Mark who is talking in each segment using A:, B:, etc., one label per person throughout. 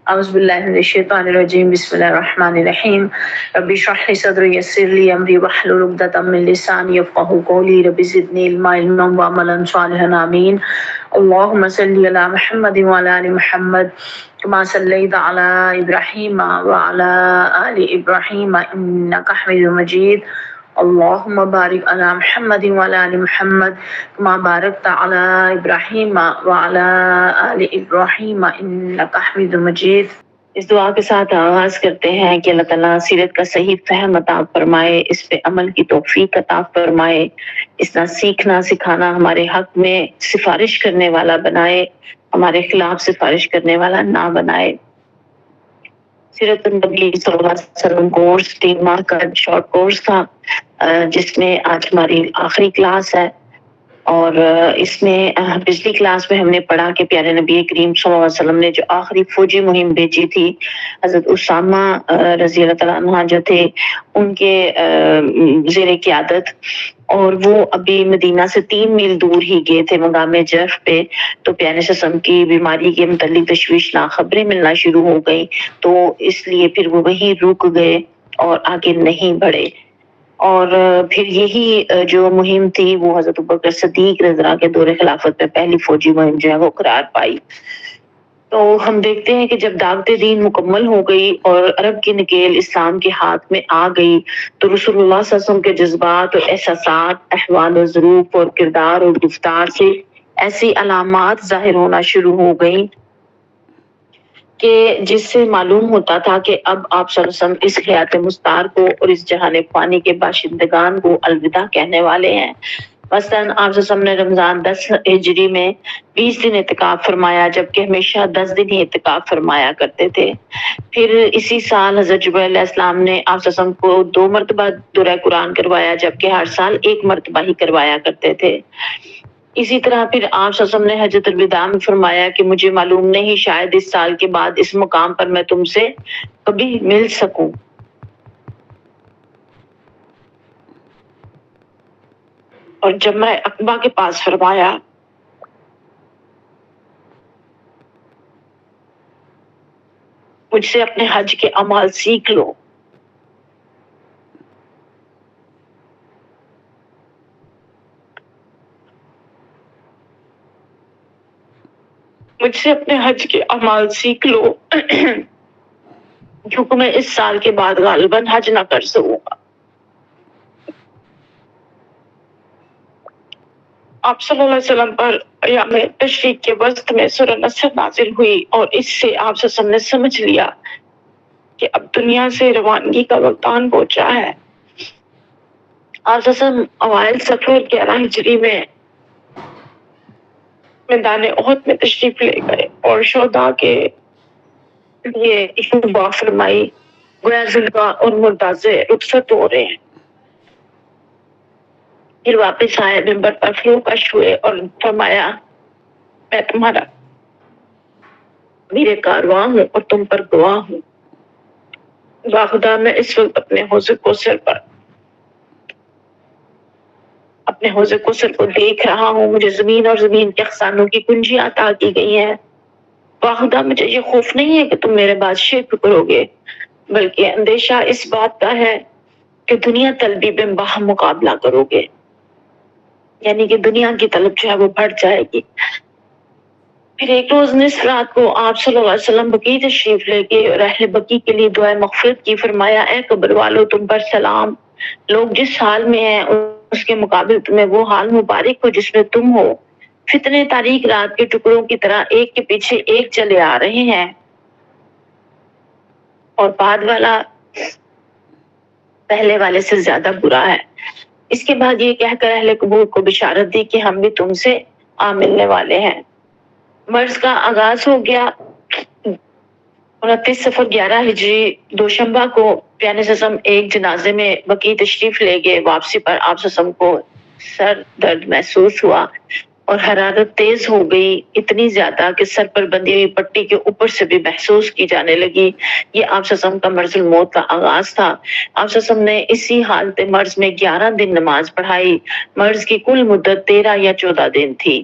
A: اعوذ باللہ من الشیطان الرجیم بسم اللہ الرحمن الرحیم رب اشرح لی صدری یسر لی امری واحلل عقدۃ من لسانی یفقهوا قولی رب زدنی علما وعملا صالحا آمین اللهم صل علی محمد وعلی آل محمد كما صليت على إبراهيم وعلى آل إبراهيم إنك حميد مجيد اللهم بارك على محمد وعلى آل محمد كما باركت على إبراهيم وعلى آل إبراهيم إنك حميد مجيد۔ اس دعا کے ساتھ آغاز کرتے ہیں کہ اللہ تعالیٰ سیرت کا صحیح فہم عطا فرمائے، اس پہ عمل کی توفیق عطا فرمائے، اس کا سیکھنا سکھانا ہمارے حق میں سفارش کرنے والا بنائے، ہمارے خلاف سفارش کرنے والا نہ بنائے۔ سیرت النبی صلی اللہ علیہ وسلم کورس 3 ماہ کا شارٹ کورس تھا، جس میں آج ہماری آخری کلاس ہے، اور اس میں پچھلی کلاس میں ہم نے پڑھا کہ پیارے نبی کریم صلی اللہ علیہ وسلم نے جو آخری فوجی مہم بھیجی تھی، حضرت اسامہ رضی اللہ تعالیٰ عنہ جو تھے ان کے زیر قیادت، اور وہ ابھی مدینہ سے 3 میل دور ہی گئے تھے مقام جرف پہ، تو پیارے وسلم کی بیماری کے متعلق تشویشناک خبریں ملنا شروع ہو گئی، تو اس لیے پھر وہ وہیں رک گئے اور آگے نہیں بڑھے۔ اور پھر یہی جو مہم تھی وہ حضرت ابوبکر صدیق رضی اللہ عنہ کے دور خلافت میں پہلی فوجی مہم جو ہے وہ قرار پائی۔ تو ہم دیکھتے ہیں کہ جب دعوت دین مکمل ہو گئی اور عرب کی نکیل اسلام کے ہاتھ میں آ گئی، تو رسول اللہ صلی اللہ علیہ وسلم کے جذبات اور احساسات، احوال و ظروف اور کردار اور گفتار سے ایسی علامات ظاہر ہونا شروع ہو گئیں کہ جس سے معلوم ہوتا تھا کہ اب آپ صلی اللہ علیہ وسلم اس حیات مستعار کو اور اس جہان فانی کے باشندگان کو الوداع کہنے والے ہیں۔ مثلاً آپ صلی اللہ علیہ وسلم نے رمضان 10 ہجری میں 20 دن اعتکاف فرمایا، جبکہ ہمیشہ 10 دن ہی اعتکاف فرمایا کرتے تھے۔ پھر اسی سال حضرت جبرائیل علیہ السلام نے آپ صلی اللہ علیہ وسلم کو 2 مرتبہ دورہ قرآن کروایا، جبکہ ہر سال 1 مرتبہ ہی کروایا کرتے تھے۔ اسی طرح پھر آپ صلی اللہ علیہ وسلم نے حجۃ الوداع میں فرمایا کہ مجھے معلوم نہیں شاید اس سال کے بعد اس مقام پر میں تم سے کبھی مل سکوں۔ اور جمرہ عقبہ کے پاس فرمایا مجھ سے اپنے حج کے اعمال سیکھ لو۔ مجھ سے اپنے حج کے اعمال سیکھ لو کیونکہ میں اس سال کے بعد غالباً حج نہ کر سکوں گا۔ آپ صلی اللہ علیہ وسلم پر ایام تشریق کے وسط میں سورہ نصر نازل ہوئی، اور اس سے آپ صلی اللہ علیہ وسلم نے سمجھ لیا کہ اب دنیا سے روانگی کا وقت آن پہنچا ہے۔ آپ صلی اللہ علیہ وسلم اوائل صفر 11 ہجری میں میدان احد میں تشریف لے گئے اور شہداء کے لیے دعا فرمائی، گویا زندہ اور مردازے رخصت ہو رہے ہیں۔ پھر واپس آئے، منبر پر فروکش ہوئے اور فرمایا میں تمہارا میرے کارواں ہوں اور تم پر گواہ ہوں۔ خدا میں اس وقت اپنے حوض کوثر کو دیکھ رہا ہوں، مجھے زمین اور زمین کے خزانوں کی کنجیاں عطا کی گئی ہیں۔ خدا مجھے یہ خوف نہیں ہے کہ تم میرے بعد شرک کرو گے، بلکہ اندیشہ اس بات کا ہے کہ دنیا طلبی میں باہم مقابلہ کرو گے، یعنی کہ دنیا کی طلب جو ہے وہ بڑھ جائے گی۔ پھر ایک روز نصف رات کو آپ صلی اللہ علیہ وسلم بقیع تشریف لے گئے اور اہل بقیع کے لیے دعائے مغفرت کی۔ فرمایا اے قبر والو تم پر سلام، لوگ جس حال میں ہیں اس کے مقابل تمہیں وہ حال مبارک ہو جس میں تم ہو۔ فتنے تاریک رات کے ٹکڑوں کی طرح ایک کے پیچھے ایک چلے آ رہے ہیں، اور بعد والا پہلے والے سے زیادہ برا ہے۔ اس کے بعد یہ کہہ کر اہل قبور کو بشارت دی کہ ہم بھی تم سے آ ملنے والے ہیں۔ مرض کا آغاز ہو گیا۔ 29 صفر 11 ہجری دوشنبہ کو پیارے وسلم ایک جنازے میں بقیع تشریف لے گئے۔ واپسی پر آپ وسلم کو سر درد محسوس ہوا اور حرارت تیز ہو گئی، اتنی زیادہ کہ سر پر بندھی ہوئی پٹی کے اوپر سے بھی محسوس کی جانے لگی۔ یہ آپ وسلم کا مرض الموت کا آغاز تھا۔ آپ وسلم نے اسی حالت مرض میں 11 دن نماز پڑھائی۔ مرض کی کل مدت 13 یا 14 دن تھی۔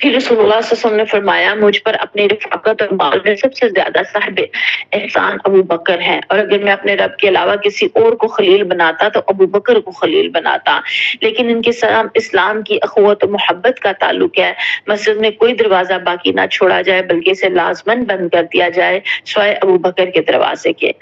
A: پھر رسول اللہ صلی اللہ علیہ وسلم نے فرمایا مجھ پر اپنی رفاقت اور مال میں سب سے زیادہ صاحب احسان ابو بکر ہے، اور اگر میں اپنے رب کے علاوہ کسی اور کو خلیل بناتا تو ابو بکر کو خلیل بناتا، لیکن ان کے ساتھ اسلام کی اخوت و محبت کا تعلق ہے۔ مسجد میں کوئی دروازہ باقی نہ چھوڑا جائے بلکہ اسے لازماً بند کر دیا جائے سوائے ابو بکر کے دروازے کے۔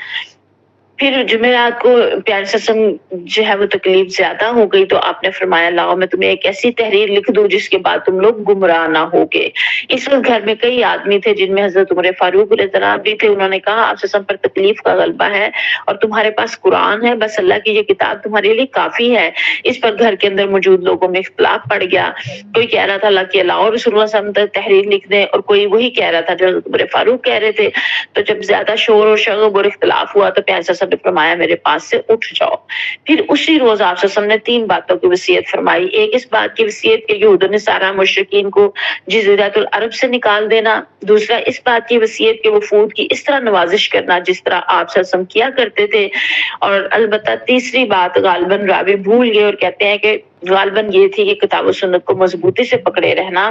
A: پھر جمعرات کو پیارے سسم جو ہے وہ تکلیف زیادہ ہو گئی تو آپ نے فرمایا لاؤ میں تمہیں ایک ایسی تحریر لکھ دوں جس کے بعد تم لوگ گمراہ نہ ہوگے۔ اس وقت گھر میں کئی آدمی تھے جن میں حضرت عمر فاروق علیہ السلام بھی تھے۔ انہوں نے کہا آپ سسم پر تکلیف کا غلبہ ہے اور تمہارے پاس قرآن ہے، بس اللہ کی یہ کتاب تمہارے لیے کافی ہے۔ اس پر گھر کے اندر موجود لوگوں میں اختلاف پڑ گیا، کوئی کہہ رہا تھا اللہ کے لاؤ رسول اللہ صلی اللہ علیہ وسلم تحریر لکھ دیں، اور کوئی وہی کہہ رہا تھا جو حضرت عمر فاروق کہہ رہے تھے۔ تو جب زیادہ شور اور شغب اور اختلاف ہوا تو پیارے سسم نے فرمایا میرے پاس سے اٹھ جاؤ۔ پھر اسی روز آپ صلی اللہ علیہ وسلم نے 3 باتوں کی وصیت فرمائی۔ ایک اس بات کی وصیت کہ یہود و نصارہ مشرکین کو جزیرۃ العرب سے نکال دینا، دوسرا اس بات کی وصیت کہ وفود کی اس طرح نوازش کرنا جس طرح آپ صلی اللہ علیہ وسلم کیا کرتے تھے، اور البتہ تیسری بات غالباً راوی بھول گئے اور کہتے ہیں کہ غالباً یہ تھی کہ کتاب و سنت کو مضبوطی سے پکڑے رہنا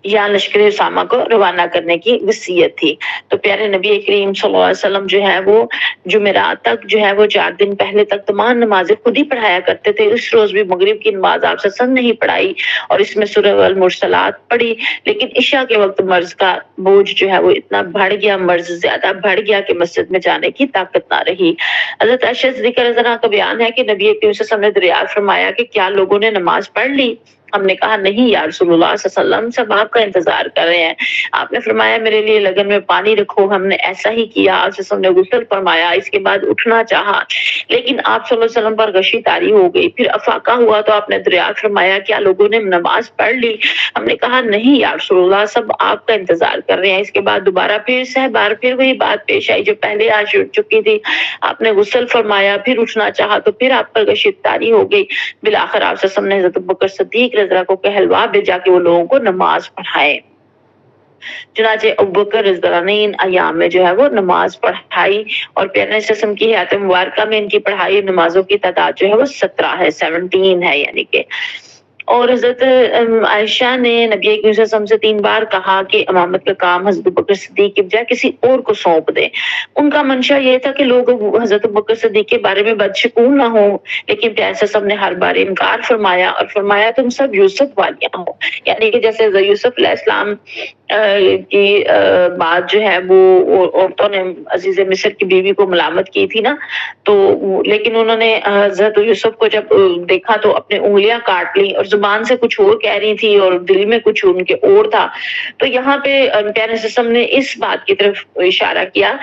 A: یا لشکر اسامہ کو روانہ کرنے کی وصیت تھی۔ تو پیارے نبی کریم صلی اللہ علیہ وسلم جو ہے وہ جمعرات تک جو ہے وہ 4 دن پہلے تک تمام نمازیں خود ہی پڑھایا کرتے تھے۔ اس روز بھی مغرب کی نماز آپ سے سن نہیں پڑھائی اور اس میں سورہ المرسلات پڑھی، لیکن عشاء کے وقت مرض کا بوجھ جو ہے وہ اتنا بڑھ گیا، مرض زیادہ بڑھ گیا کہ مسجد میں جانے کی طاقت نہ رہی۔ حضرت عائشہ صدیقہ رضی اللہ عنہا کا بیان ہے کہ نبی کریم صلی اللہ علیہ وسلم نے دریافت فرمایا کہ کیا لوگوں نے نماز پڑھ لی؟ ہم نے کہا نہیں یا رسول اللہ صلی اللہ علیہ وسلم، سب آپ کا انتظار کر رہے ہیں۔ آپ نے فرمایا میرے لیے لگن میں پانی رکھو، ہم نے ایسا ہی کیا۔ آپ صلی اللہ علیہ وسلم نے غسل فرمایا، اس کے بعد اٹھنا چاہا لیکن آپ صلی اللہ علیہ وسلم پر غشی طاری ہو گئی۔ پھر افاقہ ہوا تو آپ نے دریافت فرمایا کیا لوگوں نے نماز پڑھ لی؟ ہم نے کہا نہیں یا رسول اللہ، سب آپ کا انتظار کر رہے ہیں۔ اس کے بعد دوبارہ پھر سہ بار وہی بات پیش آئی جو پہلے آج اٹھ چکی تھی۔ آپ نے غسل فرمایا، پھر اٹھنا چاہا تو پھر آپ پر غشی طاری ہو گئی۔ بالآخر آپ صلی اللہ علیہ وسلم نے حضرت ابوبکر صدیق رضی اللہ عنہ کو کہلوا بھیجا کہ وہ لوگوں کو نماز پڑھائے۔ چنانچہ ابوبکر رضی اللہ عنہ نے ان ایام میں جو ہے وہ نماز پڑھائی، اور پیارے قسم کی حیات مبارکہ میں ان کی پڑھائی نمازوں کی تعداد جو ہے وہ 17 ہے، 17 ہے یعنی کہ۔ اور حضرت عائشہ نے نبی کریم صلی اللہ علیہ وسلم سے 3 بار کہا کہ امامت کا کام حضرت ابوبکر صدیق کی بجائے کسی اور کو سونپ دیں۔ ان کا منشا یہ تھا کہ لوگ حضرت ابوبکر صدیق کے بارے میں بدشگون نہ ہوں، لیکن پیارے صاحب نے ہر بار انکار فرمایا اور فرمایا تم سب یوسف والیاں ہو، یعنی کہ جیسے یوسف علیہ السلام کی بات جو ہے وہ عورتوں نے عزیز مصر کی بیوی کو ملامت کی تھی نا، تو لیکن انہوں نے حضرت یوسف کو جب دیکھا تو اپنے انگلیاں کاٹ لی اور زبان سے کچھ اور کہہ رہی تھی اور دل میں کچھ ان کے اور تھا۔ تو یہاں پہ پیارے وسلم نے اس بات کی طرف اشارہ کیا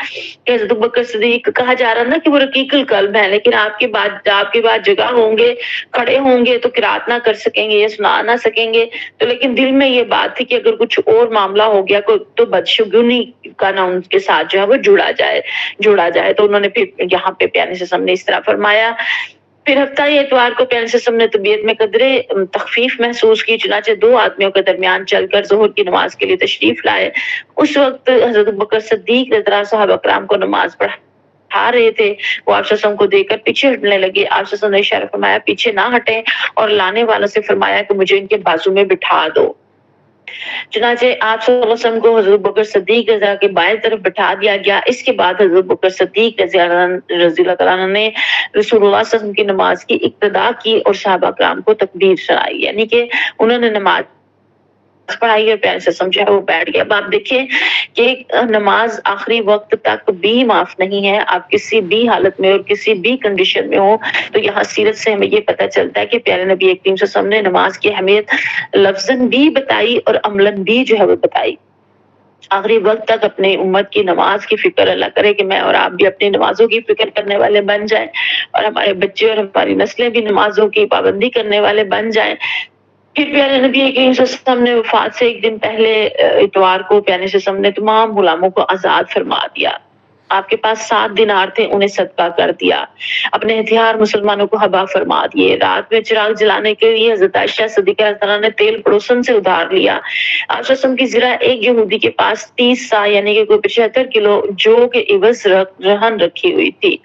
A: کہ حضرت ابوبکر صدیق کہا جا رہا نا کہ وہ رقیق القلب ہے، لیکن آپ کے بعد جگہ ہوں گے، کھڑے ہوں گے تو قرات نہ کر سکیں گے یا سنا نہ سکیں گے، تو لیکن دل میں یہ بات تھی کہ اگر کچھ اور معاملہ ہو گیا تو بدشگونی کا نہ ان کے ساتھ جو ہے وہ جڑا جائے۔ تو انہوں نے پھر یہاں پہ پیارے وسلم نے اس طرح فرمایا۔ پھر ہفتہ اتوار کو پیارے وسلم نے طبیعت میں قدرے تخفیف محسوس کی، چنانچہ 2 آدمیوں کے درمیان چل کر ظہر کی نماز کے لیے تشریف لائے۔ اس وقت حضرت ابوبکر صدیق رضی اللہ عنہ صحابہ کرام کو نماز پڑھا رہے تھے، وہ آپ صلی اللہ علیہ وسلم کو دیکھ کر پیچھے ہٹنے لگے۔ آپ صلی اللہ علیہ وسلم نے اشارہ فرمایا پیچھے نہ ہٹیں، اور لانے والوں سے فرمایا کہ مجھے ان کے بازو میں بٹھا دو۔ چنانچہ آپ صلی اللہ علیہ وسلم کو حضرت ابوبکر صدیق رضی اللہ عنہ کی بائیں طرف بٹھا دیا گیا۔ اس کے بعد حضرت ابوبکر صدیق رضی اللہ تعالیٰ عنہ نے رسول اللہ صلی اللہ علیہ وسلم کی نماز کی ابتدا کی اور صحابہ کرام کو تکبیر سنائی، یعنی کہ انہوں نے نماز پڑھائی اور پیارے سے سمجھا وہ بیٹھ گیا۔ اب آپ دیکھیں کہ نماز آخری وقت تک بھی معاف نہیں ہے، آپ کسی بھی حالت میں اور کسی بھی کنڈیشن میں ہو۔ تو یہاں سیرت سے ہمیں یہ پتہ چلتا ہے کہ پیارے نبی کریم صلی اللہ علیہ وسلم نے نماز کی اہمیت لفظاً بھی بتائی اور عملاً بھی جو ہے وہ بتائی۔ آخری وقت تک اپنی امت کی نماز کی فکر اللہ کرے کہ میں اور آپ بھی اپنی نمازوں کی فکر کرنے والے بن جائیں، اور ہمارے بچے اور ہماری نسلیں بھی نمازوں کی پابندی کرنے والے بن جائیں۔ پھر پیارے نبی کریم صلی اللہ علیہ وسلم نے وفات سے 1 دن پہلے اتوار کو پیارے صلی اللہ علیہ وسلم نے تمام غلاموں کو آزاد فرما دیا۔ آپ کے پاس 7 دینار تھے، انہیں صدقہ کر دیا، اپنے ہتھیار مسلمانوں کو حبا فرما دیے۔ رات میں چراغ جلانے کے لیے حضرت عائشہ صدیقہ رضی اللہ عنہا نے تیل پڑوسن سے ادھار لیا۔ آپ صلی اللہ علیہ وسلم کی زرہ ایک یہودی کے پاس 30 سا یعنی کہ کوئی 75 کلو جو کے عوض رہن رکھی ہوئی تھی،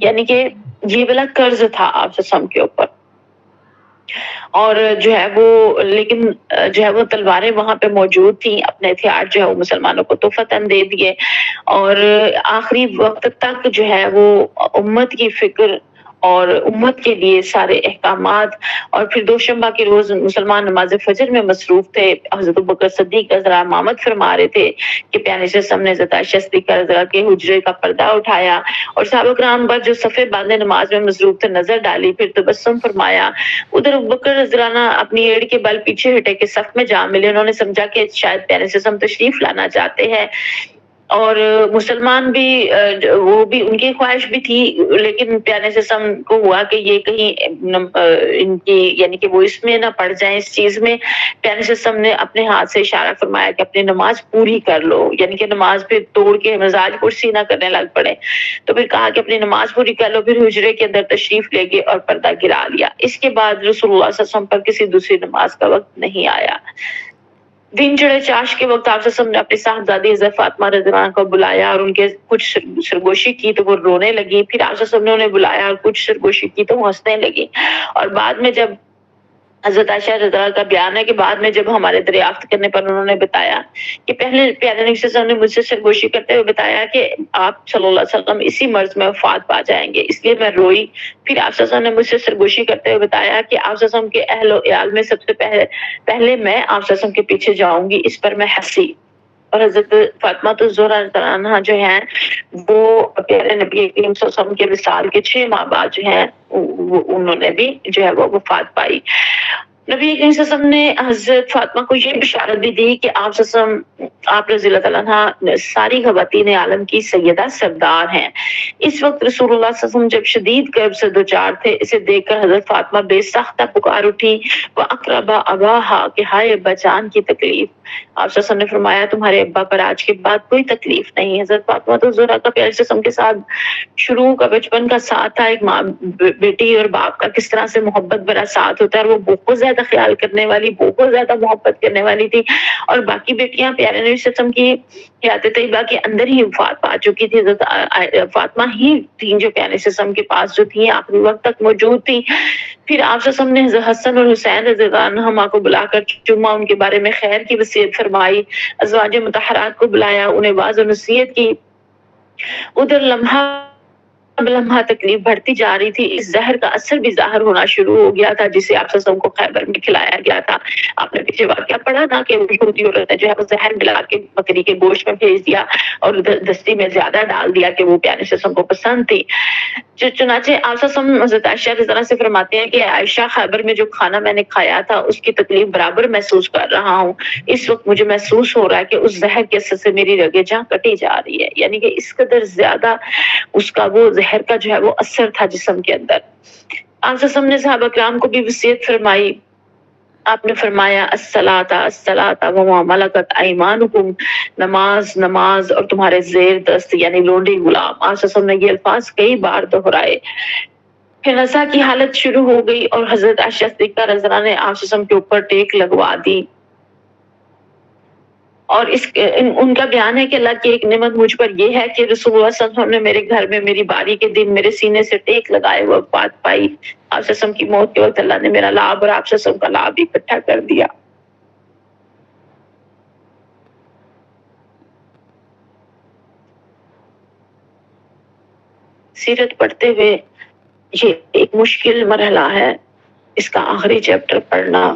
A: یعنی کہ یہ بلا قرض تھا آپ صلی اللہ علیہ وسلم کے اوپر۔ اور جو ہے وہ لیکن جو ہے وہ تلواریں وہاں پہ موجود تھیں، اپنے ہتھیار جو ہے وہ مسلمانوں کو توفتاً دے دیے، اور آخری وقت تک جو ہے وہ امت کی فکر اور امت کے لیے سارے احکامات، اور پھر دوشنبہ کے روز مسلمان نماز فجر میں مصروف تھے۔ حضرت بکر صدیق رضی اللہ عنہ امامت فرما رہے تھے کہ پیارے سے سب نے حضرت عائشہ صدیقہ رضی اللہ کے حجرے کا پردہ اٹھایا اور صحابہ کرام پر جو صفے باندھے نماز میں مصروف تھے نظر ڈالی، پھر تبسم فرمایا۔ ادھر ابوبکر رضی اللہ عنہ اپنی ایڑ کے بل پیچھے ہٹے کے صف میں جا ملے، انہوں نے سمجھا کہ شاید پیارے سے ہم تشریف لانا چاہتے ہیں، اور مسلمان بھی وہ بھی ان کی خواہش بھی تھی، لیکن پیارے سے کو ہوا کہ یہ کہیں ان کی یعنی کہ وہ اس میں نہ پڑ جائیں اس چیز میں۔ پیارے سے نے اپنے ہاتھ سے اشارہ فرمایا کہ اپنی نماز پوری کر لو، یعنی کہ نماز پھر توڑ کے مزاج کرسی نہ کرنے لگ پڑے، تو پھر کہا کہ اپنی نماز پوری کر لو، پھر حجرے کے اندر تشریف لے گئے اور پردہ گرا لیا۔ اس کے بعد رسول اللہ صلی اللہ علیہ وسلم پر کسی دوسری نماز کا وقت نہیں آیا۔ دن چڑھے چاش کے وقت آپ صلی اللہ علیہ وسلم نے اپنی صاحبزادی حضرت فاطمہ رضی اللہ عنہا کو بلایا اور ان کے کچھ سرگوشی کی تو وہ رونے لگی، پھر آپ صلی اللہ علیہ وسلم نے انہیں بلایا اور کچھ سرگوشی کی تو وہ ہنسنے لگی، اور بعد میں جب حضرت عائشہ رضی اللہ عنہا کا بیان ہے کہ بعد میں جب ہمارے دریافت کرنے پر انہوں نے بتایا کہ پہلے پیارے نبی صلی اللہ علیہ وسلم نے مجھ سے سرگوشی کرتے ہوئے بتایا کہ آپ صلی اللہ علیہ وسلم اسی مرض میں وفات پا جائیں گے، اس لیے میں روئی۔ پھر آپ صلی اللہ علیہ وسلم نے مجھ سے سرگوشی کرتے ہوئے بتایا کہ آپ صلی اللہ علیہ وسلم کے اہل و عیال میں سب سے پہلے میں آپ صلی اللہ علیہ وسلم کے پیچھے جاؤں گی، اس پر میں ہنسی۔ اور حضرت فاطمہ الزہرا رضی اللہ عنہا جو ہیں وہ پیارے نبی کریم صلی اللہ علیہ وسلم کے وصال کے 6 ماہ بعد جو ہیں انہوں نے بھی جو ہے وہ وفات پائی۔ نبی کریم صلی اللہ علیہ وسلم نے حضرت فاطمہ کو یہ بشارت بھی دی کہ آپ صلی اللہ علیہ وسلم آپ رضی اللہ تعالیٰ عنہ ساری خواتین عالم کی سیدہ سردار ہیں۔ اس وقت رسول اللہ صلی اللہ علیہ وسلم جب شدید کرب سے دوچار تھے، اسے دیکھ کر حضرت فاطمہ بے ساختہ پکار اٹھی، وَأَقْرَبَ أَبَاهَا کہ ہائے ابا جان کی تکلیف۔ آپ صلی اللہ علیہ وسلم نے فرمایا تمہارے ابا پر آج کے بعد کوئی تکلیف نہیں۔ حضرت فاطمہ الزہرا کا پیارے قسم کے ساتھ شروع کا بچپن کا ساتھ تھا، ایک ماں بیٹی اور باپ کا کس طرح سے محبت بھرا ساتھ ہوتا ہے، اور وہ بہت زیادہ خیال کرنے والی، بہت زیادہ محبت کرنے والی تھی، اور باقی بیٹیاں پیارے نبی صلی اللہ علیہ وسلم کی حیات طیبہ کے اندر ہی وفات پا چکی تھی، حضرت فاطمہ ہی تھیں جو پیارے صلی اللہ علیہ وسلم کے پاس جو تھیں آخری وقت تک موجود تھی۔ پھر آپ صلی اللہ علیہ وسلم نے حسن اور حسین رضی اللہ عنہما کو بلا کر چما ان کے بارے میں خیر کی وصیت فرمائی، ازواج مطہرات کو بلایا، انہیں واعظ و نصیحت کی۔ ادھر لمحہ لمحہ تکلیف بڑھتی جا رہی تھی، اس زہر کا اثر بھی ظاہر ہونا شروع ہو گیا تھا جسے آپ صلی اللہ علیہ وسلم کو خیبر میں کھلایا گیا تھا۔ آپ نے پیچھے واقعہ پڑھا نا کہ یہودی عورت نے جو ہے وہ زہر ملا کے بکری کے گوشت میں بھیج دیا اور دستی میں زیادہ ڈال دیا کہ وہ پیارے صلی اللہ علیہ وسلم کو پسند تھی۔ چنانچہ آپ صلی اللہ علیہ وسلم حضرت عائشہ رضی اللہ عنہا سے فرماتے ہیں کہ عائشہ خیبر میں جو کھانا میں نے کھایا تھا اس کی تکلیف برابر محسوس کر رہا ہوں، اس وقت مجھے محسوس ہو رہا ہے کہ اس زہر کے اثر سے میری رگیں جہاں کٹی جا رہی ہے، یعنی کہ اس قدر زیادہ اس کا وہ زہر کا جو ہے وہ اثر تھا جسم کے اندر۔ آپ صلی اللہ علیہ وسلم نے صحابہ کرام کو بھی وصیت فرمائی، آپ نے فرمایا الصلاۃ الصلاۃ وما ملکت ایمانکم، نماز نماز اور تمہارے زیر دست یعنی لونڈی غلام۔ آپ صلی اللہ علیہ وسلم نے یہ الفاظ کئی بار دہرائے۔ پھر نزا کی حالت شروع ہو گئی اور حضرت عائشہ صدیقہ رضی اللہ عنہا نے آپ صلی اللہ علیہ وسلم کے اوپر ٹیک لگوا دی، اور ان کا بیان ہے کہ اللہ کی ایک نعمت مجھ پر یہ ہے کہ رسول اللہ صلی اللہ علیہ وسلم نے میرے گھر میں میری باری کے دن میرے سینے سے ٹیک لگائے ہوئے وفات پائی۔ آپ صلی اللہ علیہ وسلم کی موت کے وقت اللہ نے میرا لاب اور آپ صلی اللہ علیہ وسلم کا لاب اکٹھا کر دیا۔ سیرت پڑھتے ہوئے یہ ایک مشکل مرحلہ ہے، اس کا آخری چیپٹر پڑھنا،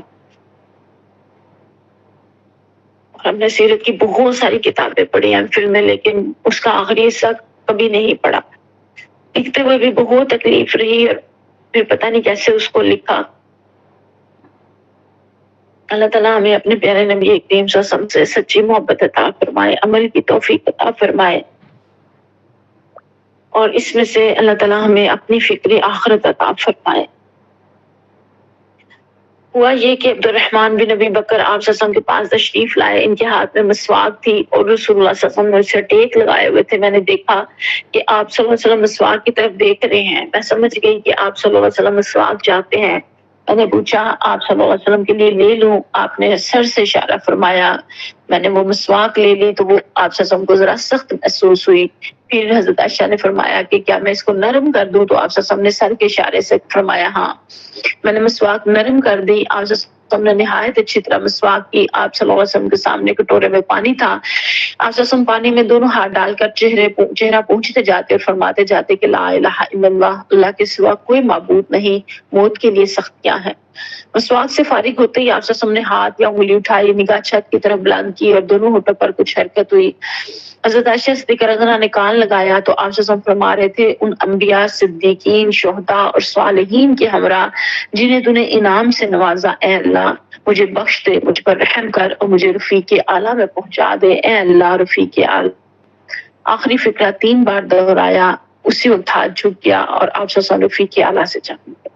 A: ہم نے سیرت کی بہت ساری کتابیں پڑھی ہیں فلمیں، لیکن اس کا آخری حصہ کبھی نہیں پڑھا۔ لکھتے ہوئے بھی بہت تکلیف رہی اور پھر پتہ نہیں کیسے اس کو لکھا۔ اللہ تعالیٰ ہمیں اپنے پیارے نبی کریم صلی اللہ علیہ وسلم سے سچی محبت عطا فرمائے، عمل کی توفیق عطا فرمائے، اور اس میں سے اللہ تعالیٰ ہمیں اپنی فکر آخرت عطا فرمائے۔ ہوا یہ کہ عبد الرحمن بن ابی بکر آپ صلی اللہ علیہ وسلم کے پاس تشریف لائے، ان کے ہاتھ میں مسواک تھی اور رسول اللہ صلی اللہ علیہ وسلم نے اسے ٹیک لگائے ہوئے تھے۔ میں نے دیکھا کہ آپ صلی اللہ علیہ وسلم مسواک کی طرف دیکھ رہے ہیں، میں سمجھ گئی کہ آپ صلی اللہ علیہ وسلم مسواک چاہتے ہیں۔ میں نے پوچھا آپ صلی اللہ علیہ وسلم کے لیے لے لوں؟ آپ نے سر سے اشارہ فرمایا. میں نے وہ مسواک لے لی تو وہ آپ صلی اللہ علیہ وسلم کو ذرا سخت محسوس ہوئی. پھر حضرت عائشہ نے فرمایا کہ کیا میں اس کو نرم کر دوں؟ تو آپ صلی اللہ علیہ وسلم نے سر کے اشارے سے فرمایا ہاں. میں نے مسواک نرم کر دی. آپ صلی اللہ علیہ وسلم نے نہایت اچھی طرح مسواک کی. آپ صلی اللہ علیہ وسلم کے سامنے کٹورے میں پانی تھا. آپ صلی اللہ علیہ وسلم پانی میں دونوں ہاتھ ڈال کر چہرہ پوچھتے جاتے اور فرماتے جاتے کہ لا الہ الا اللہ، اللہ کے سوا کوئی معبود نہیں، موت کے لیے سختیاں ہیں. مسواک سے فارغ ہوتے ہی آپ صلی اللہ علیہ وسلم نے ہاتھ یا انگلی اٹھائی، نگاہ چھت کی طرف بلند کی اور دونوں ہونٹوں پر کچھ حرکت ہوئی. حضرت عائشہ صدیقہ رضی اللہ عنہا نے کان لگایا تو آپ صلی اللہ علیہ وسلم فرما رہے تھے ان انبیاء، صدیقین، شہداء اور صالحین کے ہمراہ جنہیں تو نے انعام سے نوازا، اے اللہ مجھے بخش دے، مجھ پر رحم کر اور مجھے رفیق اعلیٰ میں پہنچا دے. اے اللہ رفیق اعلیٰ. آخری فقرہ 3 بار دہرایا. اسی وقت ہاتھ جھک گیا اور آپ صلی اللہ علیہ وسلم رفیق اعلیٰ سے جا ملے.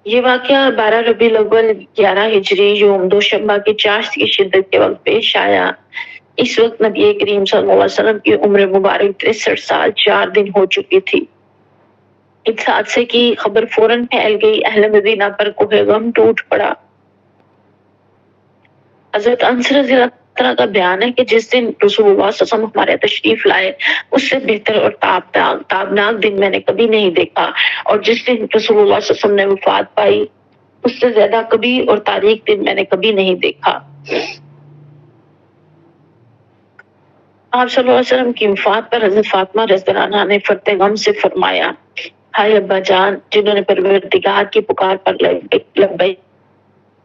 A: یہ واقعہ 12 ربیع الاول 11 ہجری یوم دوشنبہ کی چاشت کی شدت کے وقت پیش آیا. اس وقت نبی کریم صلی اللہ علیہ وسلم کی عمر مبارک 63 سال 4 دن ہو چکی تھی. اس حادثے کی خبر فوراً پھیل گئی. اہل مدینہ پر کوہ غم ٹوٹ پڑا. حضرت انس رضی اللہ عنہ کا بیان ہے کہ جس دن رسول اللہ صلی اللہ علیہ وسلم ہمارے تشریف لائے اس سے بہتر اور تابناک دن میں نے کبھی نہیں دیکھا، اور جس دن رسول اللہ صلی اللہ علیہ وسلم نے وفات پائی اس سے زیادہ کبھی اور تاریخ دن میں نے کبھی نہیں دیکھا. آپ صلی اللہ علیہ وسلم کی وفات پر حضرت فاطمہ رضی اللہ عنہا نے فرط غم سے فرمایا ہائے ابا جان جنہوں نے پروردگار کی پکار پر لبیک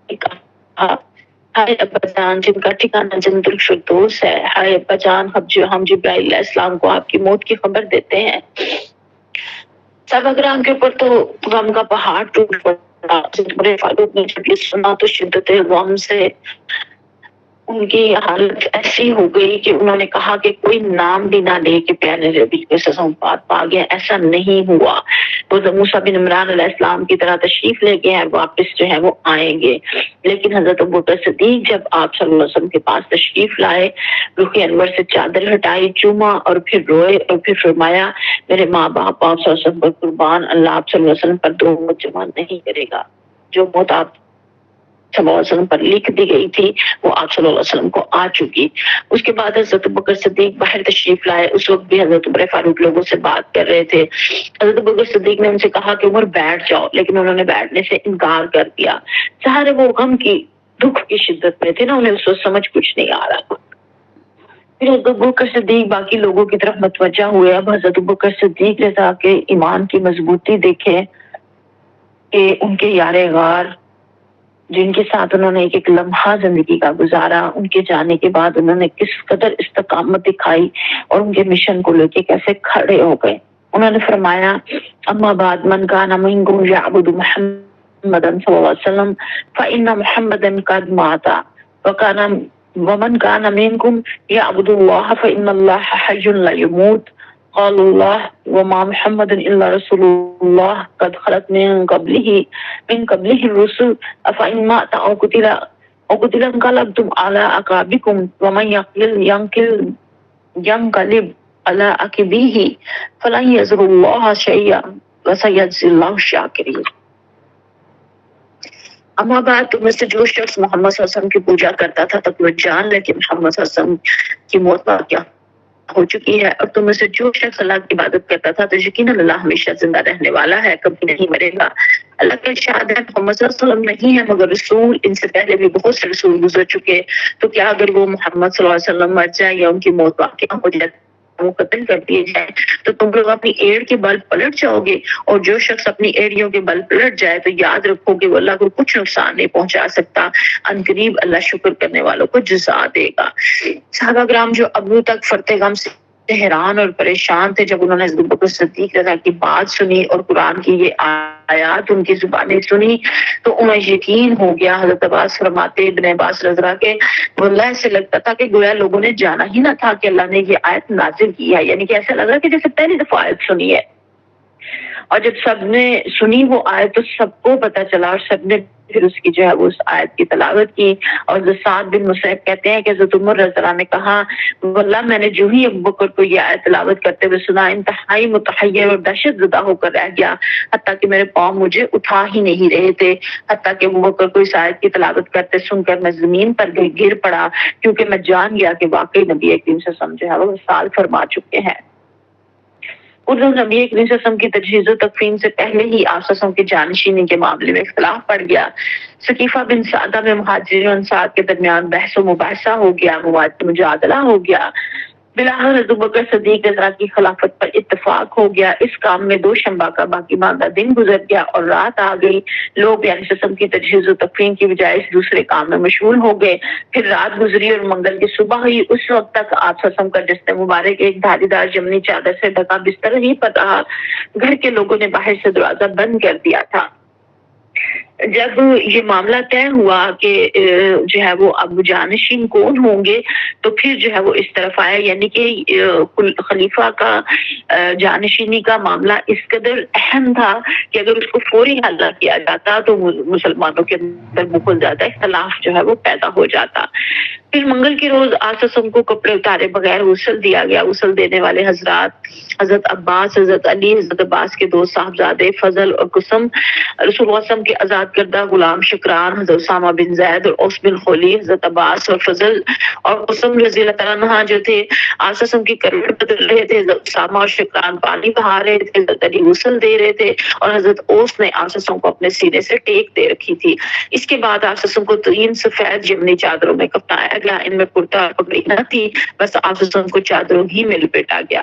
A: کہا، ہائے ابا جان جن کا ٹھکانہ جنت الفردوس ہے، ہائے ابا جان ہم جبرائیل علیہ السلام کو آپ کی موت کی خبر دیتے ہیں. صحابہ کرام کے اوپر تو غم کا پہاڑ ٹوٹ پڑا. عمر فاروق نے جب یہ سنا تو شدت غم سے ان کی حالت ایسی ہو گئی کہ انہوں نے کہا کہ کوئی نام بھی نہ لے کہ پیارے نبی کے وفات پا گیا. ایسا نہیں ہوا. وہ موسیٰ بن عمران علیہ السلام کی طرح تشریف لے گئے ہیں، واپس جو ہے وہ آئیں گے. لیکن حضرت ابوبکر صدیق جب آپ صلی اللہ علیہ وسلم کے پاس تشریف لائے، رخ انور سے چادر ہٹائی، چوما اور پھر روئے اور پھر فرمایا میرے ماں باپ آپ صلی اللہ علیہ وسلم پر قربان، اللہ آپ صلی اللہ علیہ وسلم پر دو موت جمع نہیں کرے گا. جو موت آپ صلی اللہ علیہ وسلم پر لکھ دی گئی تھی وہ آپ صلی اللہ علیہ وسلم کو آ چکی. اس کے بعد حضرت ابوبکر صدیق باہر تشریف لائے. اس وقت بھی حضرت عمر فاروق لوگوں سے بات کر رہے تھے. حضرت ابوبکر صدیق نے ان سے کہا کہ عمر بیٹھ جاؤ، لیکن انہوں نے بیٹھنے سے انکار کر دیا. سارے وہ غم کی دکھ کی شدت میں تھے نا، انہیں اس وقت سمجھ کچھ نہیں آ رہا. پھر حضرت ابوبکر صدیق باقی لوگوں کی طرف متوجہ ہوئے. اب حضرت ابوبکر صدیق رضا کے ایمان کی مضبوطی دیکھے کہ ان کے یار غار جن کے ساتھ انہوں نے ایک لمحہ زندگی کا گزارا، ان کے جانے کے بعد انہوں نے کس قدر استقامت دکھائی اور ان کے مشن کو لے کے کیسے کھڑے ہو گئے. انہوں نے فرمایا اما بعد من کان منکم یعبد محمدا صلی اللہ علیہ وسلم فإن محمدا قد مات ومن کان منکم یعبد اللہ فإن اللہ حی لا یموت. قال اللہ وما محمد الا رسول اللہ قد خلت من قبلہ الرسل افإن مات او قتل انقلبتم على اعقابکم ومن ينقلب على عقبیہ فلن یضر اللہ شیئا وسیجزی اللہ الشاکرین. اما بعد تم میں سے جو شخص محمد صلی اللہ علیہ وسلم کی پوجا کرتا تھا تک وہ جان لے کہ محمد صلی اللہ علیہ وسلم کی موت واقع ہو چکی ہے، اور تم میں سے جو شخص اللہ کی عبادت کرتا تھا تو یقیناً اللہ ہمیشہ زندہ رہنے والا ہے، کبھی نہیں مرے گا. اللہ کا ارشاد ہے محمد صلی اللہ علیہ وسلم نہیں ہے مگر رسول، ان سے پہلے بھی بہت سے رسول گزر چکے، تو کیا اگر وہ محمد صلی اللہ علیہ وسلم مر جائے یا ان کی موت واقع ہو جائے وہ قتل کر دیے جائیں تو تم لوگ اپنی ایڑ کے بل پلٹ جاؤ گے، اور جو شخص اپنی ایڑیوں کے بل پلٹ جائے تو یاد رکھو کہ وہ اللہ کو کچھ نقصان نہیں پہنچا سکتا. ان قریب اللہ شکر کرنے والوں کو جزا دے گا. صحابہ کرام جو ابو تک فرط غم سے حیران اور پریشان تھے، جب انہوں نے حضرت ابوبکر صدیق رضا کی بات سنی اور قرآن کی یہ آیات ان کی زبانیں سنی تو انہیں یقین ہو گیا. حضرت عباس فرماتے ابن عباس رضی اللہ کے واللہ سے لگتا تھا کہ گویا لوگوں نے جانا ہی نہ تھا کہ اللہ نے یہ آیت نازل کی ہے، یعنی کہ ایسا لگ رہا کہ جیسے پہلی دفعہ آیت سنی ہے. اور جب سب نے سنی وہ آیت تو سب کو پتہ چلا اور سب نے پھر اس کی جو ہے وہ اس آیت کی تلاوت کی. اور سعد بن مسیب کہتے ہیں کہ حضرت عمر رضی اللہ عنہ نے کہا واللہ میں نے جو ہی ابو بکر کو یہ آیت تلاوت کرتے ہوئے سنا انتہائی متحیر اور دہشت زدہ ہو کر رہ گیا، حتیٰ کہ میرے پاؤں مجھے اٹھا ہی نہیں رہے تھے، حتیٰ کہ ابو بکر کو اس آیت کی تلاوت کرتے سن کر میں زمین پر گر پڑا، کیونکہ میں جان گیا کہ واقعی نبی کریم صلی اللہ علیہ وسلم جو ہے وہ وصال فرما چکے ہیں. ادھر نبی کریم صلی اللہ علیہ وسلم کی تجہیز و تکفین سے پہلے ہی آپ صلی اللہ علیہ وسلم کی جانشینی کے معاملے میں اختلاف پڑ گیا. ثقیفہ بن سعدہ میں مہاجرین و انصار کے درمیان بحث و مباحثہ ہو گیا، مجادلہ ہو گیا. بلاخر ابو بکر صدیق رضی اللہ عنہ کی خلافت پر اتفاق ہو گیا. اس کام میں دوشنبہ کا باقی ماندہ دن گزر گیا اور رات آ گئی. لوگ یعنی قسم کی تجہیز و تکفین کی بجائے اس دوسرے کام میں مشغول ہو گئے. پھر رات گزری اور منگل کی صبح ہوئی. اس وقت تک آپ صلی اللہ علیہ وسلم کا جسم مبارک ایک دھاری دار جمنی چادر سے ڈھکا بستر ہی پر رہا. گھر کے لوگوں نے باہر سے دروازہ بند کر دیا تھا. جب یہ معاملہ طے ہوا کہ جو ہے وہ اب جانشین کون ہوں گے تو پھر جو ہے وہ اس طرف آیا، یعنی کہ خلیفہ کا جانشینی کا معاملہ اس قدر اہم تھا کہ اگر اس کو فوری حل نہ کیا جاتا تو مسلمانوں کے اندر بہت زیادہ اختلاف جو ہے وہ پیدا ہو جاتا. پھر منگل کے روز آسم کو کپڑے اتارے بغیر غسل دیا گیا. غسل دینے والے حضرات حضرت عباس، حضرت علی، حضرت عباس کے دو صاحبزادے فضل اور قسم، رسول اللہ صلی اللہ علیہ وسلم کے آزاد کردہ غلام شکران، حضرت اسامہ بن زید اور اوس بن خولی، حضرت عباس اور فضل اور قسم رضی اللہ تعالیٰ عنہ جو تھے آسم کی کروٹ بدل رہے تھے. حضرت اسامہ اور شکران پانی بہا رہے تھے، حضرت علی غسل دے رہے تھے اور حضرت اوس نے آسم کو اپنے سینے سے ٹیک دے رکھی تھی. اس کے بعد آسم کو 3 سفید جمنی چادروں میں کفنایا گیا. ان میں کرتا اور پگڑی نہ تھی، بس آسم کو چادروں ہی میں لپیٹا گیا.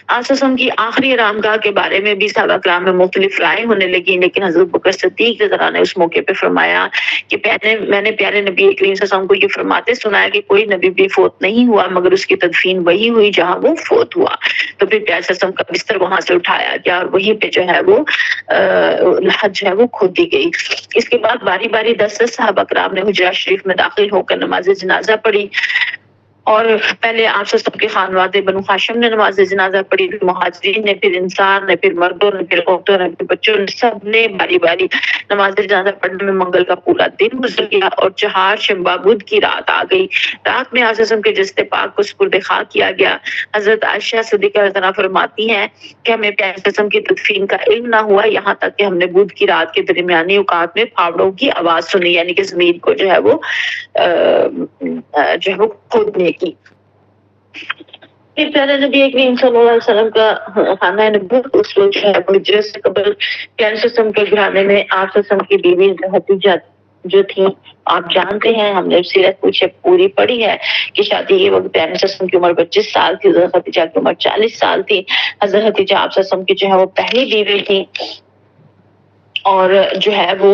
A: آسم کی آخری آرامگاہ کے بارے میں بھی صحابہ کرام میں مختلف رائے ہونے لگی، لیکن حضرت بکر صدیق رضی اللہ عنہ نے اس موقع پہ فرمایا کہ میں نے پیارے نبی کریم صلی اللہ علیہ وسلم کو یہ فرماتے سنا ہے کہ کوئی نبی بھی فوت نہیں ہوا مگر اس کی تدفین وہی ہوئی جہاں وہ فوت ہوا. تو پھر پیارے صلی اللہ علیہ وسلم کا بستر وہاں سے اٹھایا گیا اور وہیں پہ جو ہے وہ لحد جو ہے وہ کھود دی گئی. اس کے بعد باری باری 10 صحابہ کرام نے حجرہ شریف میں داخل ہو کر نماز جنازہ پڑھی، اور پہلے آپ سب کے خانواد بنو ہاشم نے نماز جنازہ پڑھی، پھر مہاجرین نے، پھر انصار نے، پھر مردوں نے، پھر عورتوں نے، پھر بچوں نے، سب نے باری باری نماز جنازہ پڑھنے میں منگل کا پورا دن گزر گیا اور چہار شنبہ بدھ کی رات آ گئی. رات میں آسم کے جسد پاک کو سپرد خاک کیا گیا. حضرت عائشہ صدیقہ رضی اللہ عنہا فرماتی ہیں کہ ہمیں پیارے قسم کی تدفین کا علم نہ ہوا یہاں تک کہ ہم نے بدھ کی رات کے درمیانی اوقات میں پھاوڑوں کی آواز سنی، یعنی کہ زمین کو جو ہے وہ کھودنے کی. پھر پیارے نبی کریم صلی اللہ علیہ وسلم کا خانہ نبوت اس وقت جو ہے ہجرت سے قبل پیارے وسلم کے گھرانے میں آپ وسلم کی بیوی حدیجہ جو تھی، آپ جانتے ہیں ہم نے سیرت پوری پڑھی ہے کہ شادی کے وقت پیارے وسلم کی عمر 25 سال تھی، حضرت خدیجہ کی عمر 40 سال تھی. حضرت خدیجہ آپ وسلم کی جو ہے وہ پہلی بیوی تھی اور جو ہے وہ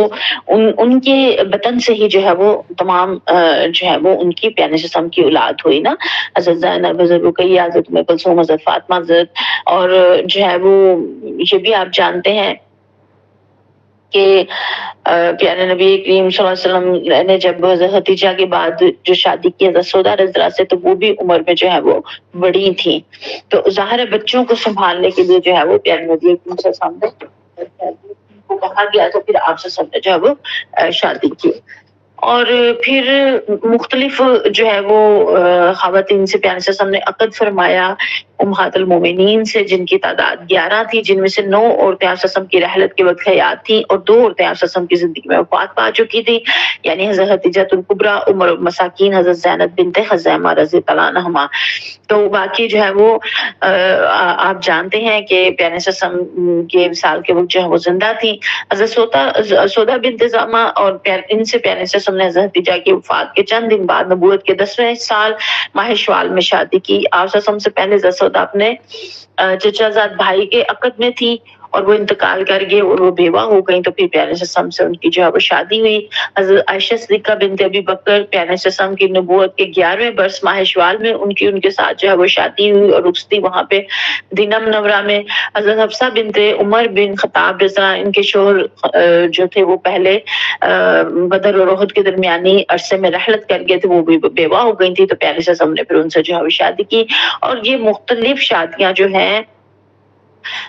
A: ان کے بطن سے ہی جو ہے وہ تمام جو ہے وہ ان کی پیارے وسلم کی اولاد ہوئی نا. حضرت زینب، حضرت رقیہ، حضرت ام کلثوم، حضرت فاطمہ، حضرت اور جو ہے وہ یہ بھی آپ جانتے ہیں کہ پیارے نبی کریم صلی اللہ علیہ وسلم نے جب حضرت خدیجہ کے بعد جو شادی کی حضرت سودا رضی اللہ سے تو وہ بھی عمر میں جو ہے وہ بڑی تھی، تو ظاہر ہے بچوں کو سنبھالنے کے لیے جو ہے وہ پیارے نبی کریم صلی اللہ علیہ وسلم کو کہا گیا تو پھر آپ سے سب نے جو ہے وہ شادی کی. اور پھر مختلف جو ہے وہ خواتین سے پیارے وسلم نے عقد فرمایا امہات المومنین سے، جن کی تعداد 11 تھی، جن میں سے 9 عورتیں آپ وسلم کی رحلت کے وقت حیات تھیں اور 2 عورتیں آپ وسلم کی زندگی میں وفات پا چکی تھی، یعنی حضرت خدیجہ الکبریٰ ام المساکین، حضرت زینب بنت خزیمہ رضی اللہ عنہما. تو باقی جو ہے وہ آپ جانتے ہیں کہ پیارے وسلم کے وصال کے وقت جو ہے وہ زندہ تھی. حضرت سودا بنت زامہ اور ان سے پیارے وسلم نے حضرت خدیجہ کی وفات کے چند دن بعد نبوت کے 10ویں سال ماہ شوال میں شادی کی. آپ وسلم سے پہلے حضرت سودا اپنے چچا زاد بھائی کے عقد میں تھی اور وہ انتقال کر گئے اور وہ بیوہ ہو گئیں، تو پھر پیارے وسلم سے ان کی جو ہے وہ شادی ہوئی. حضرت عائشہ صدیقہ بنت ابی بکر پیارے وسلم کی نبوت کے 11ویں برس ماہ شوال میں ان کے ساتھ جو ہے وہ شادی ہوئی اور رخصتی وہاں پہ مدینہ منورہ میں. حضرت حفصہ بنت عمر بن خطاب رضا ان کے شوہر جو تھے وہ پہلے بدر اور احد کے درمیانی عرصے میں رحلت کر گئے تھے، وہ بھی بیوہ ہو گئی تھی، تو پیارے وسلم نے پھر ان سے جو ہے وہ شادی کی. اور یہ مختلف شادیاں جو ہیں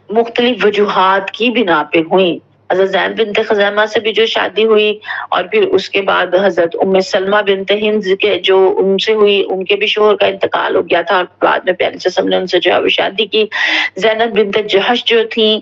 A: مختلف وجوہات کی بنا پہ ہوئیں. حضرت زینب بنت خزیمہ سے بھی جو شادی ہوئی، اور پھر اس کے بعد حضرت ام سلمہ بنت ہند کے جو ان سے ہوئی، ان کے بھی شوہر کا انتقال ہو گیا تھا، اور بعد میں پیارے وسلم نے ان سے جو ہے وہ شادی کی۔ زینب بنت جہش جو تھی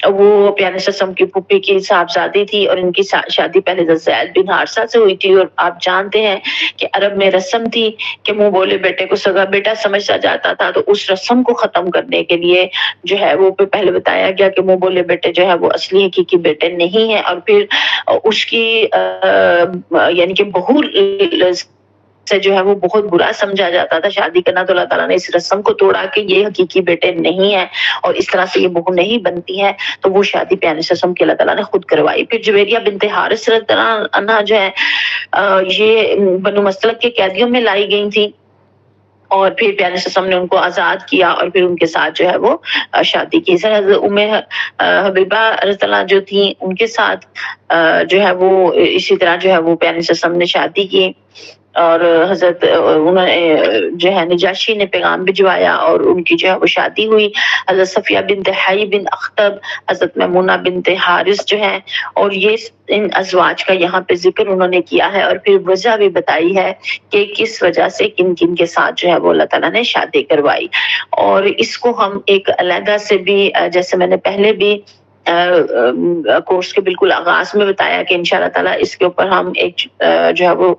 A: وہ پیارے وسلم کی پھوپھی کی صاحبزادی تھی، اور ان کی شادی پہلے حضرت زید بن حارثہ سے ہوئی تھی۔ اور آپ جانتے ہیں کہ عرب میں رسم تھی کہ منہ بولے بیٹے کو سگا بیٹا سمجھا جاتا تھا، تو اس رسم کو ختم کرنے کے لیے جو ہے وہ پہلے بتایا گیا کہ منہ بولے بیٹے جو ہے وہ اصلی حقیقی بیٹے نہیں ہیں، اور پھر اس کی یعنی کہ بہو سے جو ہے وہ بہت برا سمجھا جاتا تھا شادی کرنا، تو اللہ تعالیٰ نے اس رسم کو توڑا کہ یہ حقیقی بیٹے نہیں ہیں اور اس طرح سے یہ بہو نہیں بنتی ہے، تو وہ شادی پیارے رسم کی اللہ تعالیٰ نے خود کروائی۔ پھر جویریہ بنت حارث رضی اللہ عنہا جو ہے یہ بنو مستلق کے قیدیوں میں لائی گئی تھی، اور پھر پیارے وسلم نے ان کو آزاد کیا اور پھر ان کے ساتھ جو ہے وہ شادی کی۔ حضرت ام حبیبہ رضی اللہ جو تھی ان کے ساتھ جو ہے وہ اسی طرح جو ہے وہ پیارے وسلم نے شادی کی، اور حضرت انہوں نے جو ہے نجاشی نے پیغام بھجوایا اور ان کی جو ہے وہ شادی ہوئی۔ حضرت صفیہ بنت حی بن اخطب، حضرت میمونہ بنت حارث جو ہے، اور یہ ان ازواج کا یہاں پہ ذکر انہوں نے کیا ہے، اور پھر وجہ بھی بتائی ہے کہ کس وجہ سے کن کن کے ساتھ جو ہے وہ اللہ تعالیٰ نے شادی کروائی۔ اور اس کو ہم ایک علیحدہ سے بھی، جیسے میں نے پہلے بھی کورس کے بالکل آغاز میں بتایا کہ انشاءاللہ تعالیٰ اس کے اوپر ہم ایک جو ہے وہ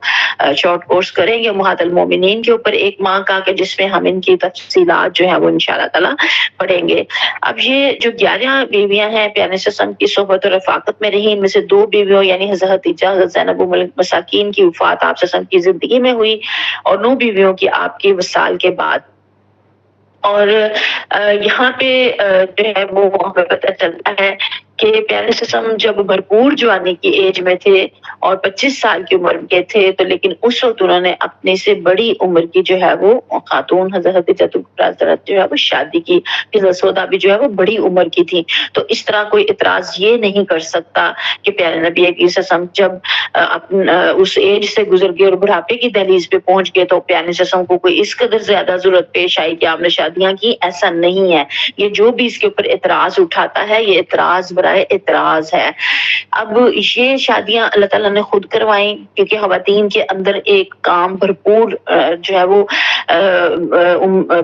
A: شارٹ کورس کریں گے امہات المومنین کے اوپر ایک ماہ کا، کہ جس میں ہم ان کی تفصیلات جو ہے وہ انشاءاللہ تعالیٰ پڑھیں گے۔ اب یہ جو 11 بیویاں ہیں پیارے وسلم کی صحبت اور رفاقت میں رہی، ان میں سے 2 بیویوں یعنی حضرت خدیجہ حضرت زینب ام المساکین کی وفات آپ وسلم کی زندگی میں ہوئی، اور 9 بیویوں کی آپ کی وصال کے بعد۔ اور یہاں پہ جو ہے وہ ہمیں پتہ چلتا ہے کہ پیارے وسلم جب بھرپور جوانی کی ایج میں تھے اور 25 سال کی عمر کے تھے، تو لیکن اس وقت انہوں نے اپنے سے بڑی عمر کی جو ہے وہ خاتون حضرت خدیجہ جو ہے وہ شادی کی۔ حضرت سودا بھی جو ہے وہ بڑی عمر کی تھی، تو اس طرح کوئی اعتراض یہ نہیں کر سکتا کہ پیارے نبی کریم صلی اللہ علیہ وسلم جب اس ایج سے گزر گئے اور بڑھاپے کی دہلیز پہ پہنچ گئے، تو پیارے وسلم کو کوئی اس قدر زیادہ ضرورت پیش آئی کہ آپ نے شادیاں کی، ایسا نہیں ہے۔ یہ جو بھی اس کے اوپر اعتراض اٹھاتا ہے یہ اعتراض برائے اعتراض ہے۔ اب یہ شادیاں اللہ تعالیٰ نے خود کروائیں، کیونکہ خواتین کے اندر ایک کام بھرپور جو ہے وہ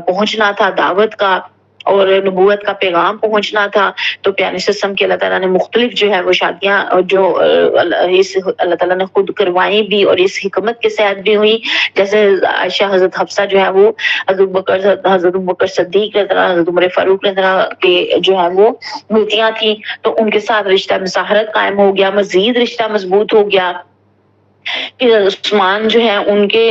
A: پہنچنا تھا، دعوت کا اور نبوت کا پیغام پہنچنا تھا، تو پیارے وسلم کے اللہ تعالیٰ نے مختلف جو ہے وہ شادیاں جو اللہ تعالیٰ نے خود کروائیں بھی اور اس حکمت کے ساتھ بھی ہوئی، جیسے عائشہ حضرت حفصہ جو ہے وہ حضرت بکر صدیق رضی اللہ، حضرت عمر فاروق رضی اللہ کے جو ہے وہ بیٹیاں تھیں، تو ان کے ساتھ رشتہ مساہرت قائم ہو گیا، مزید رشتہ مضبوط ہو گیا۔ پھر عثمان جو ہے ان کے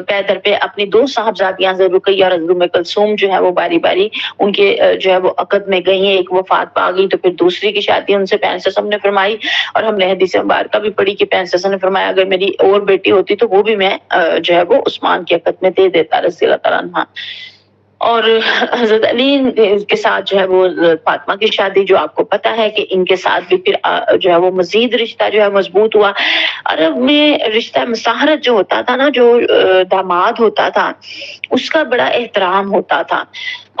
A: پیدر پہ اپنی 2 صاحبزادیاں حضرت رقیہ اور حضرت ام کلثوم جو ہے وہ باری باری ان کے جو ہے وہ عقد میں گئی ہیں، ایک وفات پا گئی تو پھر دوسری کی شادی ان سے پیارے وسلم نے فرمائی، اور ہم نے حدیث مبارکہ بھی پڑھی کہ پیارے وسلم نے فرمایا اگر میری اور بیٹی ہوتی تو وہ بھی میں جو ہے وہ عثمان کے عقد میں دے دیتا رضی اللہ تعالیٰ عنہ۔ اور حضرت علی کے ساتھ جو ہے وہ فاطمہ کی شادی جو آپ کو پتہ ہے کہ ان کے ساتھ بھی پھر جو ہے وہ مزید رشتہ جو ہے مضبوط ہوا۔ عرب میں رشتہ مساہرت جو ہوتا تھا نا، جو داماد ہوتا تھا اس کا بڑا احترام ہوتا تھا،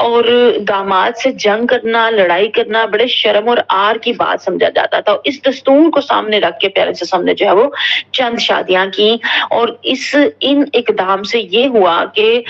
A: اور داماد سے جنگ کرنا، لڑائی کرنا بڑے شرم اور عار کی بات سمجھا جاتا تھا۔ اس دستور کو سامنے رکھ کے پیارے وسلم نے جو ہے وہ چند شادیاں کی، اور ان اقدام سے یہ ہوا کہ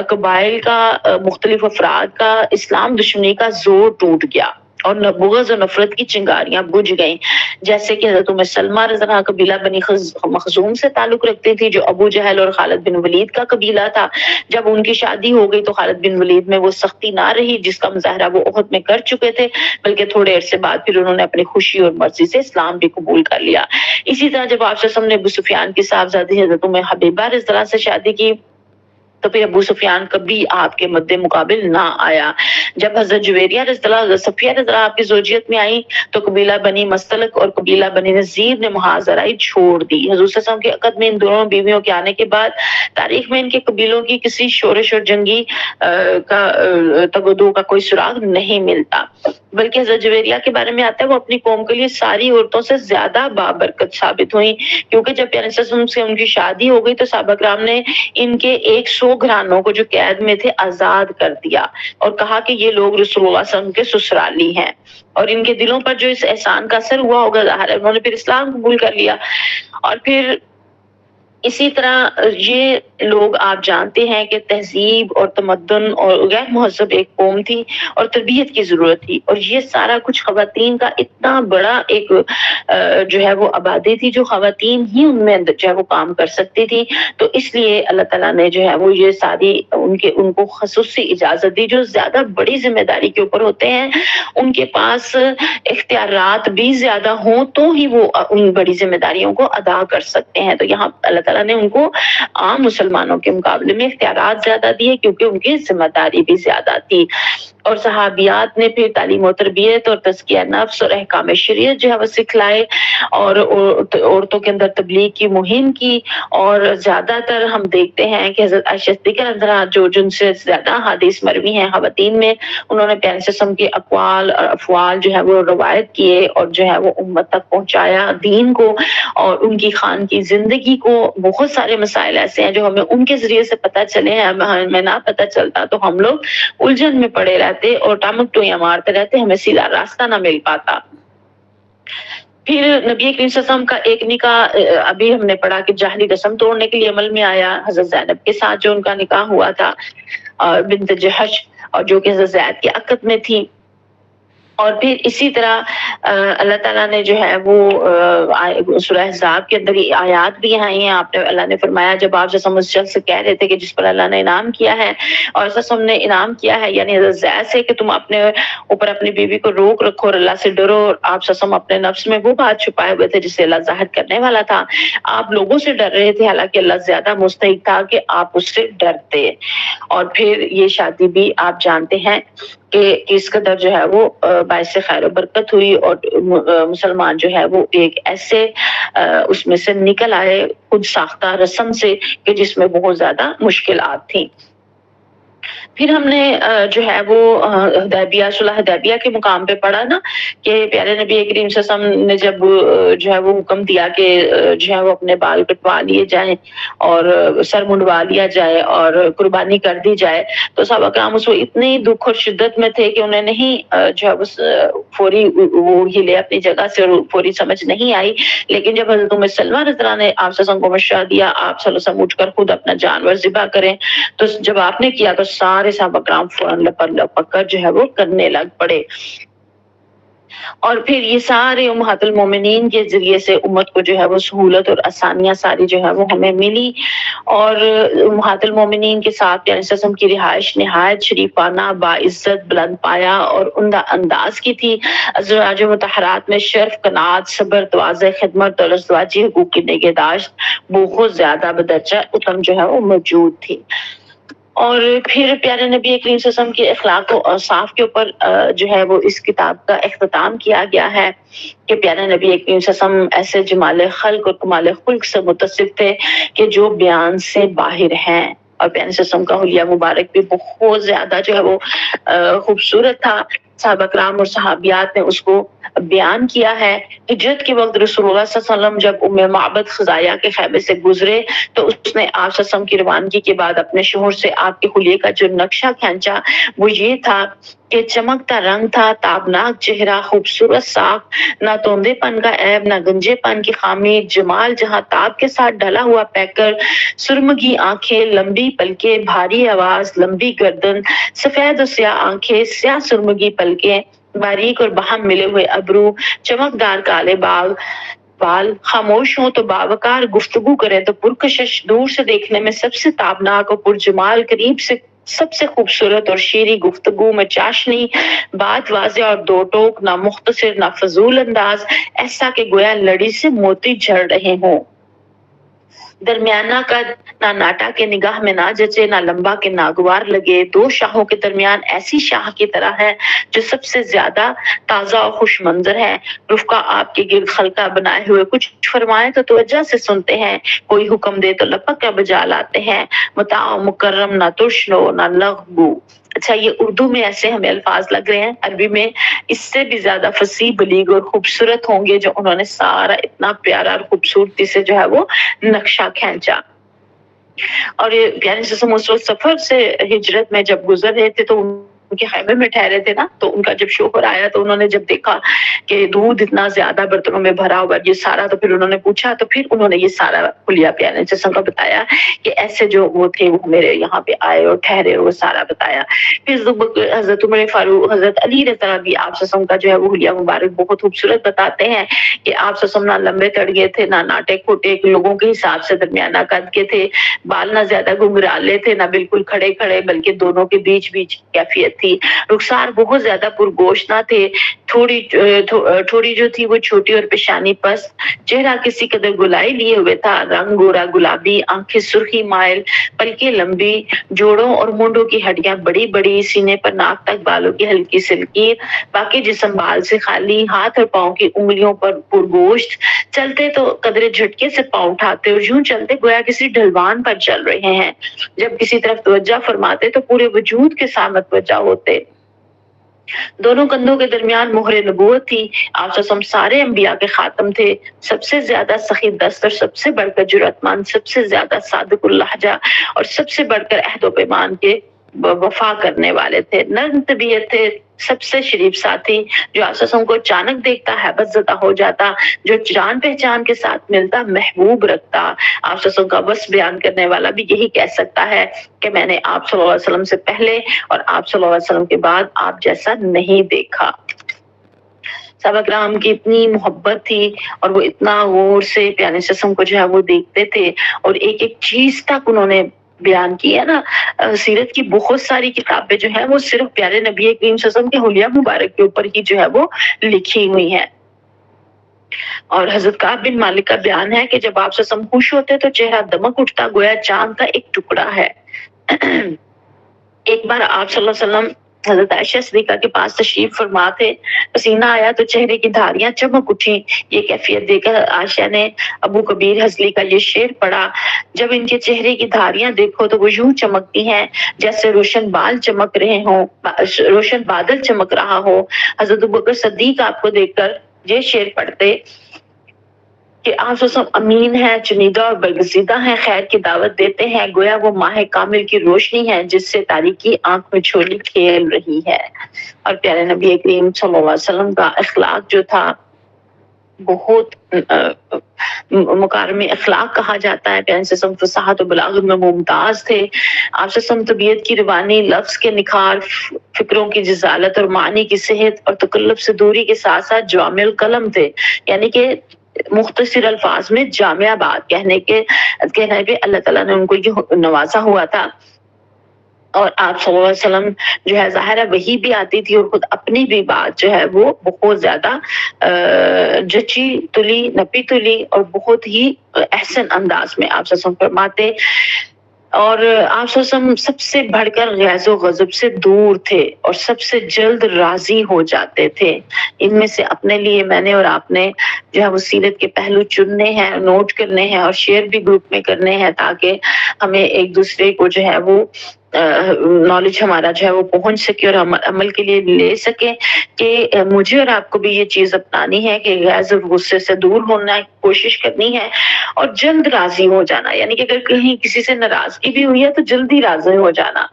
A: قبائل کا، مختلف افراد کا اسلام دشمنی کا زور ٹوٹ گیا اور بغض و نفرت کی چنگاریاں بجھ گئیں۔ جیسے کہ حضرت ام سلمہ رضی اللہ عنہا قبیلہ بنی مخزوم سے تعلق رکھتی تھی، جو ابو جہل اور خالد بن ولید کا قبیلہ تھا۔ جب ان کی شادی ہو گئی تو خالد بن ولید میں وہ سختی نہ رہی جس کا مظاہرہ وہ احد میں کر چکے تھے، بلکہ تھوڑے عرصے بعد پھر انہوں نے اپنی خوشی اور مرضی سے اسلام بھی قبول کر لیا۔ اسی طرح جب آپ صلی اللہ علیہ وسلم نے ابو سفیان کی صاحبزادی حضرت ام حبیبہ رضی اللہ سے شادی کی تو پھر ابو سفیان کبھی آپ کے مد مقابل نہ آیا۔ جب حضرت جویریہ رضی اللہ، حضرت صفیہ رضی اللہ آپ کی زوجیت میں آئی تو قبیلہ بنی مستلق اور قبیلہ بنی نذیر نے محاذرائی چھوڑ دی۔ حضور صلی اللہ علیہ وسلم کے عقد میں ان دونوں بیویوں کے آنے کے بعد تاریخ میں ان کے قبیلوں کی کسی شورش اور جنگی کا تگودو کا کوئی سراغ نہیں ملتا، بلکہ حضرت جویریہ کے بارے میں آتا ہے وہ اپنی قوم کے لیے ساری عورتوں سے زیادہ بابرکت ثابت ہوئی، کیونکہ جب پیارے وسلم سے ان کی شادی ہو گئی تو صحابہ کرام نے ان کے 100 گھرانوں کو جو قید میں تھے آزاد کر دیا اور کہا کہ یہ لوگ رسول اللہ صلی اللہ علیہ وسلم کے سسرالی ہیں اور ان کے دلوں پر جو اس احسان کا اثر ہوا ہوگا ظاہر ہے انہوں نے پھر اسلام قبول کر لیا۔ اور پھر اسی طرح یہ لوگ آپ جانتے ہیں کہ تہذیب اور تمدن اور غیر مہذب ایک قوم تھی اور تربیت کی ضرورت تھی، اور یہ سارا کچھ خواتین کا اتنا بڑا ایک جو ہے وہ آبادی تھی جو خواتین ہی ان میں جو ہے وہ کام کر سکتی تھی۔ تو اس لیے اللہ تعالیٰ نے جو ہے وہ یہ ساری ان کو خصوصی اجازت دی، جو زیادہ بڑی ذمہ داری کے اوپر ہوتے ہیں ان کے پاس اختیارات بھی زیادہ ہوں تو ہی وہ ان بڑی ذمہ داریوں کو ادا کر سکتے ہیں۔ تو یہاں اللہ تعالیٰ نے ان کو عام مسلمانوں کے مقابلے میں اختیارات زیادہ دیے کیونکہ ان کی ذمہ داری بھی زیادہ تھی۔ اور صحابیات نے پھر تعلیم و تربیت اور تزکیہ نفس اور احکام شریعت جو ہے وہ سکھلائے اور عورتوں کے اندر تبلیغ کی مہم کی، اور زیادہ تر ہم دیکھتے ہیں کہ حضرت عائشہ صدیقہ رضی اللہ عنہا جو جن سے زیادہ حدیث مروی ہیں خواتین میں، انہوں نے پیارے قسم کے اقوال اور افعال جو ہے وہ روایت کیے اور جو ہے وہ امت تک پہنچایا دین کو، اور ان کی خان کی زندگی کو بہت سارے مسائل ایسے ہیں جو ہمیں ان کے ذریعے سے پتہ چلے ہیں، ہمیں نہ پتہ چلتا تو ہم لوگ الجھن میں پڑے رہتے اور ٹامک ٹوئیاں مارتے رہتے، ہمیں سیدھا راستہ نہ مل پاتا۔ پھر نبی کریم صلی اللہ علیہ وسلم کا ایک نکاح ابھی ہم نے پڑھا کہ جاہلی رسم توڑنے کے لیے عمل میں آیا، حضرت زینب کے ساتھ جو ان کا نکاح ہوا تھا بنت جحش، اور جو کہ حضرت زید کی عقد میں تھی۔ اور پھر اسی طرح اللہ تعالیٰ نے جو ہے وہ سورہ احزاب کے اندر یہ آیات بھی آئی ہیں، آپ نے اللہ نے فرمایا جب آپ سے اس شخص سے کہہ رہے تھے کہ جس پر اللہ نے انعام کیا ہے، اور ہم نے انعام کیا ہے یعنی حضرت زید سے کہ تم اپنے اوپر اپنی بیوی کو روک رکھو اور اللہ سے ڈرو، اور آپ سسم اپنے نفس میں وہ بات چھپائے ہوئے تھے جسے اللہ ظاہر کرنے والا تھا، آپ لوگوں سے ڈر رہے تھے حالانکہ اللہ زیادہ مستحق تھا کہ آپ اس سے ڈرتے۔ اور پھر یہ شادی بھی آپ جانتے ہیں کہ اس قدر جو ہے وہ باعث خیر و برکت ہوئی، اور مسلمان جو ہے وہ ایک ایسے اس میں سے نکل آئے خود ساختہ رسم سے کہ جس میں بہت زیادہ مشکلات تھیں۔ پھر ہم نے جو ہے وہ حدیبیہ صلح حدیبیہ کے مقام پہ پڑھا نا کہ پیارے نبی کریم صلی اللہ علیہ وسلم نے جب جو ہے وہ حکم دیا کہ جو ہے وہ اپنے بال کٹوا لیے جائیں اور سر منڈوا لیا جائے اور قربانی کر دی جائے، تو صحابہ کرام اس وقت اتنی دکھ اور شدت میں تھے کہ انہیں نہیں جو ہے فوری وہ ہلے اپنی جگہ سے اور فوری سمجھ نہیں آئی، لیکن جب حضرت ام سلمہ رضی اللہ عنہا نے آپ صلی اللہ علیہ وسلم کو مشورہ دیا آپ صلی اللہ علیہ وسلم اٹھ کر خود اپنا جانور ذبح کریں، تو جب آپ نے کیا تو سارے صحابہ کرام فوراً لپک کر جو ہے وہ کرنے لگ پڑے۔ اور پھر یہ سارے امہات المومنین کے ذریعے سے امت کو جو ہے وہ سہولت اور آسانیاں ساری جو ہے وہ ہمیں ملی، اور امہات المومنین کے ساتھ پیارے صلی اللہ علیہ وسلم کی رہائش نہایت شریفانہ، باعزت، بلند پایا اور عمدہ انداز کی تھی۔ ازواج مطہرات میں شرف، قناعت، صبر، تواضع، خدمت اور ازدواجی حقوق کی نگہداشت بہت زیادہ بدرجہ اتم جو ہے وہ موجود تھی۔ اور پھر پیارے نبی کریم صلی اللہ علیہ وسلم کے اخلاق و اوصاف کے اوپر جو ہے وہ اس کتاب کا اختتام کیا گیا ہے کہ پیارے نبی کریم صلی اللہ علیہ وسلم ایسے جمال خلق اور کمال خلق سے متصف تھے کہ جو بیان سے باہر ہیں، اور پیارے صلی اللہ علیہ وسلم کا حلیہ مبارک بھی بہت زیادہ جو ہے وہ خوبصورت تھا۔ صحابہ کرام اور صحابیات نے اس کو بیان کیا ہے۔ ہجرت کے وقت رسول اللہ صلی اللہ علیہ وسلم جب ام معبد خزاعیہ کے خیمے سے گزرے تو اس نے آپ صلی اللہ علیہ وسلم کی روانگی کے بعد اپنے شوہر سے آپ کے خلیے کا جو نقشہ کھینچا وہ یہ تھا کہ چمکتا رنگ تھا، تابناک چہرہ، خوبصورت ساکھ، نہ توندے پن کا عیب، نہ گنجے پن کی خامی، جمال جہاں تاب کے ساتھ ڈھلا ہوا پیکر، سرمگی آنکھیں، لمبی پلکیں، بھاری آواز، لمبی گردن، سفید و سیاہ آنکھیں، سیاہ سرمگی پلکیں، باریک اور باہم ملے ہوئے ابرو، چمکدار کالے بال، خاموش ہوں تو باوقار، گفتگو کریں تو پرکشش، دور سے دیکھنے میں سب سے تابناک اور پرجمال، قریب سے سب سے خوبصورت اور شیریں، گفتگو میں چاشنی، بات واضح اور دو ٹوک، نہ مختصر نہ فضول انداز، ایسا کہ گویا لڑی سے موتی جھڑ رہے ہوں، درمیانہ قد، نہ ناٹا کے نگاہ میں نہ جچے، نہ لمبا کے ناگوار لگے، دو شاہوں کے درمیان ایسی شاہ کی طرح ہے جو سب سے زیادہ تازہ اور خوش منظر ہے۔ رفقا آپ کے گرد خلقہ بنائے ہوئے کچھ فرمائیں تو توجہ سے سنتے ہیں، کوئی حکم دے تو لپک کر بجا لاتے ہیں، مطاع مکرم، نہ تشنو نہ لغو۔ اچھا یہ اردو میں ایسے ہمیں الفاظ لگ رہے ہیں، عربی میں اس سے بھی زیادہ فصیح، بلیغ اور خوبصورت ہوں گے جو انہوں نے سارا اتنا پیارا اور خوبصورتی سے جو ہے وہ نقشہ کھینچا۔ اور یہ پیارے سسم اس وقت سفر سے ہجرت میں جب گزر رہے تھے تو ان کے خیمے میں ٹھہرے تھے نا، تو ان کا جب شوہر آیا تو انہوں نے جب دیکھا کہ دودھ اتنا زیادہ برتنوں میں بھرا ہوا یہ سارا، تو پھر انہوں نے پوچھا، تو پھر انہوں نے یہ سارا حلیہ پیارے سسم کا بتایا کہ ایسے جو وہ تھے وہ میرے یہاں پہ آئے اور ٹھہرے، وہ سارا بتایا۔ پھر حضرت عمر فاروق، حضرت علی رضی اللہ بھی آپ سسم کا جو ہے وہ حلیہ مبارک بہت خوبصورت بتاتے ہیں کہ آپ سسم نہ لمبے تڑیے تھے، نہ ناٹے کھوٹے، لوگوں کے حساب سے درمیانہ قد کے تھے، بال نہ زیادہ گھنگرالے تھے، نہ بالکل کھڑے کھڑے، بلکہ دونوں کے بیچ بیچ کیفیت تھی۔ رخسار بہت زیادہ پرگوش نہ تھے، تھوڑی جو تھی وہ چھوٹی اور پیشانی پس، چہرہ کسی قدر گلائی لیے ہوئے تھا، رنگ گورا گلابی، آنکھیں سرخی مائل، پلکیں لمبی، جوڑوں اور مونڈوں کی ہڈیاں بڑی بڑی، سینے پر ناک تک بالوں کی ہلکی سی لکیر، باقی جسم بال سے خالی، ہاتھ اور پاؤں کی انگلیوں پر پرگوشت، چلتے تو قدرے جھٹکے سے پاؤں اٹھاتے اور یوں چلتے گویا کسی ڈھلوان پر چل رہے ہیں، جب کسی طرف توجہ فرماتے تو پورے وجود کے ساتھ متوجہ ہوتے۔ دونوں کندھوں کے درمیان مہر نبوت تھی۔ آپ سسم سارے انبیاء کے خاتم تھے، سب سے زیادہ سخی دست اور سب سے بڑھ کر جرأت مند، سب سے زیادہ صادق اللہجہ اور سب سے بڑھ کر عہد و پیمان کے وفا کرنے والے تھے، نرم طبیعت تھے، سب سے شریف ساتھی، جو آپ سسم کو اچانک دیکھتا ہیبت زدہ ہو جاتا، جو جان پہچان کے ساتھ ملتا محبوب رکھتا۔ آپ سسم کا وصف بیان کرنے والا بھی یہی کہہ سکتا ہے کہ میں نے آپ صلی اللہ علیہ وسلم سے پہلے اور آپ صلی اللہ علیہ وسلم کے بعد آپ جیسا نہیں دیکھا۔ صحابہ کرام کی اتنی محبت تھی اور وہ اتنا غور سے پیارے سسم کو جو ہے وہ دیکھتے تھے، اور ایک ایک چیز تک انہوں نے بیان کی ہے نا۔ سیرت کی بہت ساری کتابیں جو ہیں وہ صرف پیارے نبی کریم صلی اللہ علیہ وسلم کے حلیہ مبارک کے اوپر ہی جو ہے وہ لکھی ہوئی ہیں۔ اور حضرت کعب بن مالک کا بیان ہے کہ جب آپ سسم خوش ہوتے تو چہرہ دمک اٹھتا، گویا چاند کا ایک ٹکڑا ہے۔ ایک بار آپ صلی اللہ علیہ وسلم حضرت عائشہ صدیقہ کے پاس تشریف فرما تھے، پسینہ آیا تو چہرے کی دھاریاں چمک اٹھی۔ یہ کیفیت دیکھ کر عائشہ نے ابو کبیر حضلی کا یہ شعر پڑھا، جب ان کے چہرے کی دھاریاں دیکھو تو وہ یوں چمکتی ہیں جیسے روشن بال چمک رہے ہوں، روشن بادل چمک رہا ہو۔ حضرت ابوبکر صدیق آپ کو دیکھ کر یہ شعر پڑھتے کہ آپ سسم امین ہیں، چنیدہ اور برگزیدہ ہیں، خیر کی دعوت دیتے ہیں، گویا وہ ماہ کامل کی روشنی ہے جس سے تاریکی آنکھ میں چھولی کھیل رہی ہے۔ اور پیارے نبی کریم صلی اللہ علیہ وسلم کا اخلاق جو تھا بہت مکارم اخلاق کہا جاتا ہے۔ پیارے سسم فصاحت و بلاغت میں ممتاز تھے۔ آپ سسم طبیعت کی روانی، لفظ کے نکھار، فکروں کی جزالت اور معنی کی صحت اور تکلف سے دوری کے ساتھ ساتھ جامع القلم تھے، یعنی کہ مختصر الفاظ میں جامع بات کہنے پہ اللہ تعالیٰ نے ان کو یہ نوازا ہوا تھا۔ اور آپ صلی اللہ علیہ وسلم جو ہے ظاہر ہے وہی بھی آتی تھی، اور خود اپنی بھی بات جو ہے وہ بہت زیادہ جچی تلی نپی تلی اور بہت ہی احسن انداز میں آپ سسم فرماتے۔ اور آپ سسم سب سے بڑھ کر غیظ و غضب سے دور تھے اور سب سے جلد راضی ہو جاتے تھے۔ ان میں سے اپنے لیے میں نے اور آپ نے جو ہے وہ سیرت کے پہلو چننے ہیں، نوٹ کرنے ہیں اور شیئر بھی گروپ میں کرنے ہیں تاکہ ہمیں ایک دوسرے کو جو ہے وہ نالج ہمارا جو ہے وہ پہنچ سکے اور ہم عمل کے لیے لے سکیں کہ مجھے اور آپ کو بھی یہ چیز اپنانی ہے کہ غیظ اور غصے سے دور ہونا کوشش کرنی ہے اور جلد راضی ہو جانا، یعنی کہ اگر کہیں کسی سے ناراضگی بھی ہوئی ہے تو جلدی راضی ہو جانا۔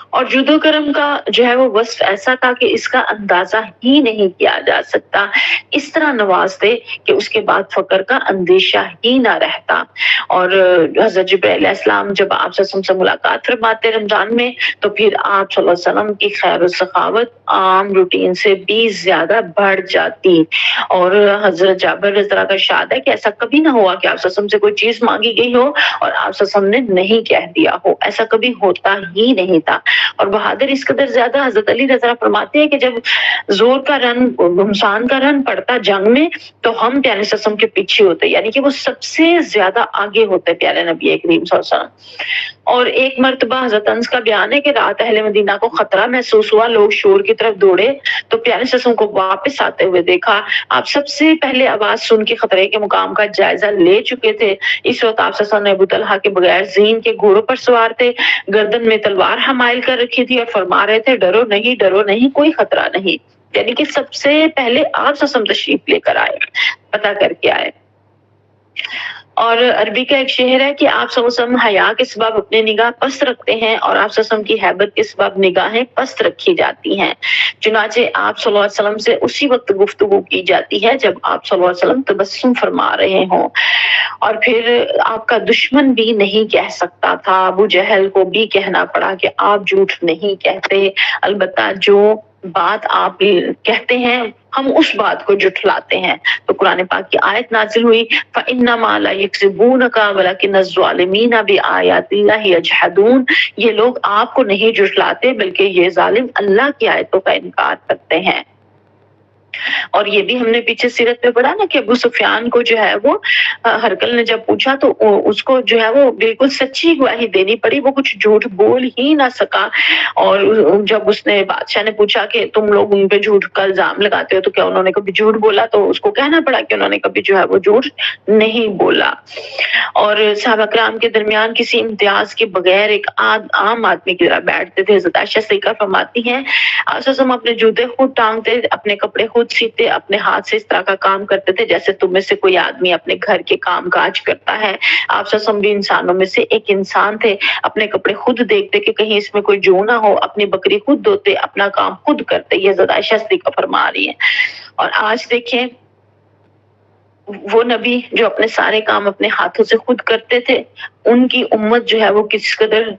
A: اور جود و کرم کا جو ہے وہ وصف ایسا تھا کہ اس کا اندازہ ہی نہیں کیا جا سکتا، اس طرح نوازتے کہ اس کے بعد فقر کا اندیشہ ہی نہ رہتا۔ اور حضرت جبرائیل علیہ السلام جب آپ سے ملاقات فرماتے رمضان میں تو پھر آپ صلی اللہ علیہ وسلم کی خیر و سخاوت عام روٹین سے بھی زیادہ بڑھ جاتی۔ اور حضرت جابر رضی اللہ کا ارشاد ہے کہ ایسا کبھی نہ ہوا کہ آپ صلی اللہ علیہ وسلم سے کوئی چیز مانگی گئی ہو اور آپ صلی اللہ علیہ وسلم نے نہیں کہہ دیا ہو، ایسا کبھی ہوتا ہی نہیں تھا۔ اور بہادر اس قدر زیادہ حضرت علی رضی اللہ فرماتے ہیں کہ جب زور کا رن گھمسان کا رن پڑتا جنگ میں تو ہم پیارے سسم کے پیچھے ہوتے، یعنی کہ وہ سب سے زیادہ آگے ہوتے پیارے نبی کریم صلی اللہ علیہ وسلم۔ اور ایک مرتبہ حضرت انس کا بیان ہے کہ رات اہل مدینہ کو خطرہ محسوس ہوا، لوگ شور کی طرف دوڑے تو پیارے سسم کو واپس آتے ہوئے دیکھا۔ آپ سب سے پہلے آواز سن کے خطرے کے مقام کا جائزہ لے چکے تھے۔ اس وقت آپ سسم نے ابو طلحہ کے بغیر زین کے گھوڑوں پر سوار تھے، گردن میں تلوار حمائل کر رکھی تھی اور فرما رہے تھے ڈرو نہیں، کوئی خطرہ نہیں، یعنی کہ سب سے پہلے آپ سسم تشریف لے کر آئے، پتہ کر کے آئے۔ اور عربی کا ایک شعر ہے کہ آپ صلی اللہ علیہ وسلم حیا کے سبب اپنے نگاہ پست رکھتے ہیں اور آپ صلی اللہ علیہ وسلم کی ہیبت کے سبب نگاہیں پست رکھی جاتی ہیں. چنانچہ آپ صلی اللہ علیہ وسلم سے اسی وقت گفتگو کی جاتی ہے جب آپ صلی اللہ علیہ وسلم تبسم فرما رہے ہوں. اور پھر آپ کا دشمن بھی نہیں کہہ سکتا تھا، ابو جہل کو بھی کہنا پڑا کہ آپ جھوٹ نہیں کہتے، البتہ جو بات آپ کہتے ہیں ہم اس بات کو جھٹلاتے ہیں. تو قرآن پاک کی آیت نازل ہوئی فَإِنَّمَا لَا يَكْذِبُونَكَ وَلَكِنَّ الظَّالِمِينَ بِآيَاتِ اللَّهِ يَجْحَدُونَ. یہ لوگ آپ کو نہیں جھٹلاتے بلکہ یہ ظالم اللہ کی آیتوں کا انکار کرتے ہیں. اور یہ بھی ہم نے پیچھے سیرت میں پڑھا نا کہ ابو سفیان کو جو ہے وہ ہرقل نے جب پوچھا تو اس کو جو ہے وہ بالکل سچی گواہی دینی پڑی، وہ کچھ جھوٹ بول ہی نہ سکا. اور جب اس نے بادشاہ نے پوچھا کہ تم لوگ ان پہ جھوٹ کا الزام لگاتے ہو تو کیا انہوں نے کبھی جھوٹ بولا، تو اس کو کہنا پڑا کہ انہوں نے کبھی جو ہے وہ جھوٹ نہیں بولا. اور صحابہ کرام کے درمیان کسی امتیاز کے بغیر ایک عام آدمی کی طرح بیٹھتے تھے. حضرت عائشہ صدیقہ فرماتی ہیں ہم اپنے جوتے خود ٹانگتے، اپنے کپڑے خود سیتے، اپنے ہاتھ سے اس طرح کا کام کرتے تھے جیسے تم میں سے کوئی آدمی اپنے گھر کے کام کاج کرتا ہے. آپ بھی انسانوں میں سے ایک انسان تھے، اپنے کپڑے خود دیکھتے کہ کہیں اس میں کوئی جو نہ ہو، اپنی بکری خود دھوتے، اپنا کام خود کرتے. یہ حضرت عائشہ صدیقہ فرما رہی ہیں. اور آج دیکھیں وہ نبی جو اپنے سارے کام اپنے ہاتھوں سے خود کرتے تھے، ان کی امت جو ہے وہ کس قدر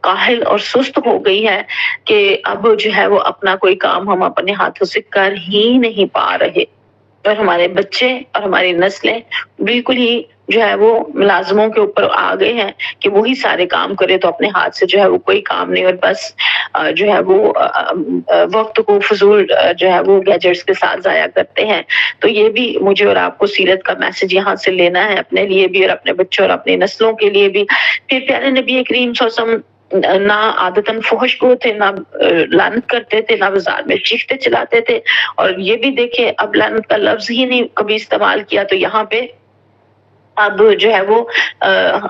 A: کاہل اور سست ہو گئی ہے کہ اب جو ہے وہ اپنا کوئی کام ہم اپنے ہاتھوں سے کر ہی نہیں پا رہے. اور ہمارے بچے اور ہماری نسلیں بالکل ہی جو ہے وہ ملازموں کے اوپر آ گئے ہیں کہ وہی سارے کام کرے، تو اپنے ہاتھ سے جو ہے وہ کوئی کام نہیں، اور بس جو ہے وہ وقت کو فضول جو ہے وہ گیجٹس کے ساتھ ضائع کرتے ہیں. تو یہ بھی مجھے اور آپ کو سیرت کا میسج یہاں سے لینا ہے، اپنے لیے بھی اور اپنے بچوں اور اپنی نسلوں کے لیے بھی. پھر پیارے نبی کریم صلی اللہ علیہ وسلم نہ عادتاً فحش کو تھے، نہ لعنت کرتے تھے، نہ بازار میں چیختے چلاتے تھے. اور یہ بھی دیکھیں اب لعنت کا لفظ ہی نہیں کبھی استعمال کیا. تو یہاں پہ اب جو ہے وہ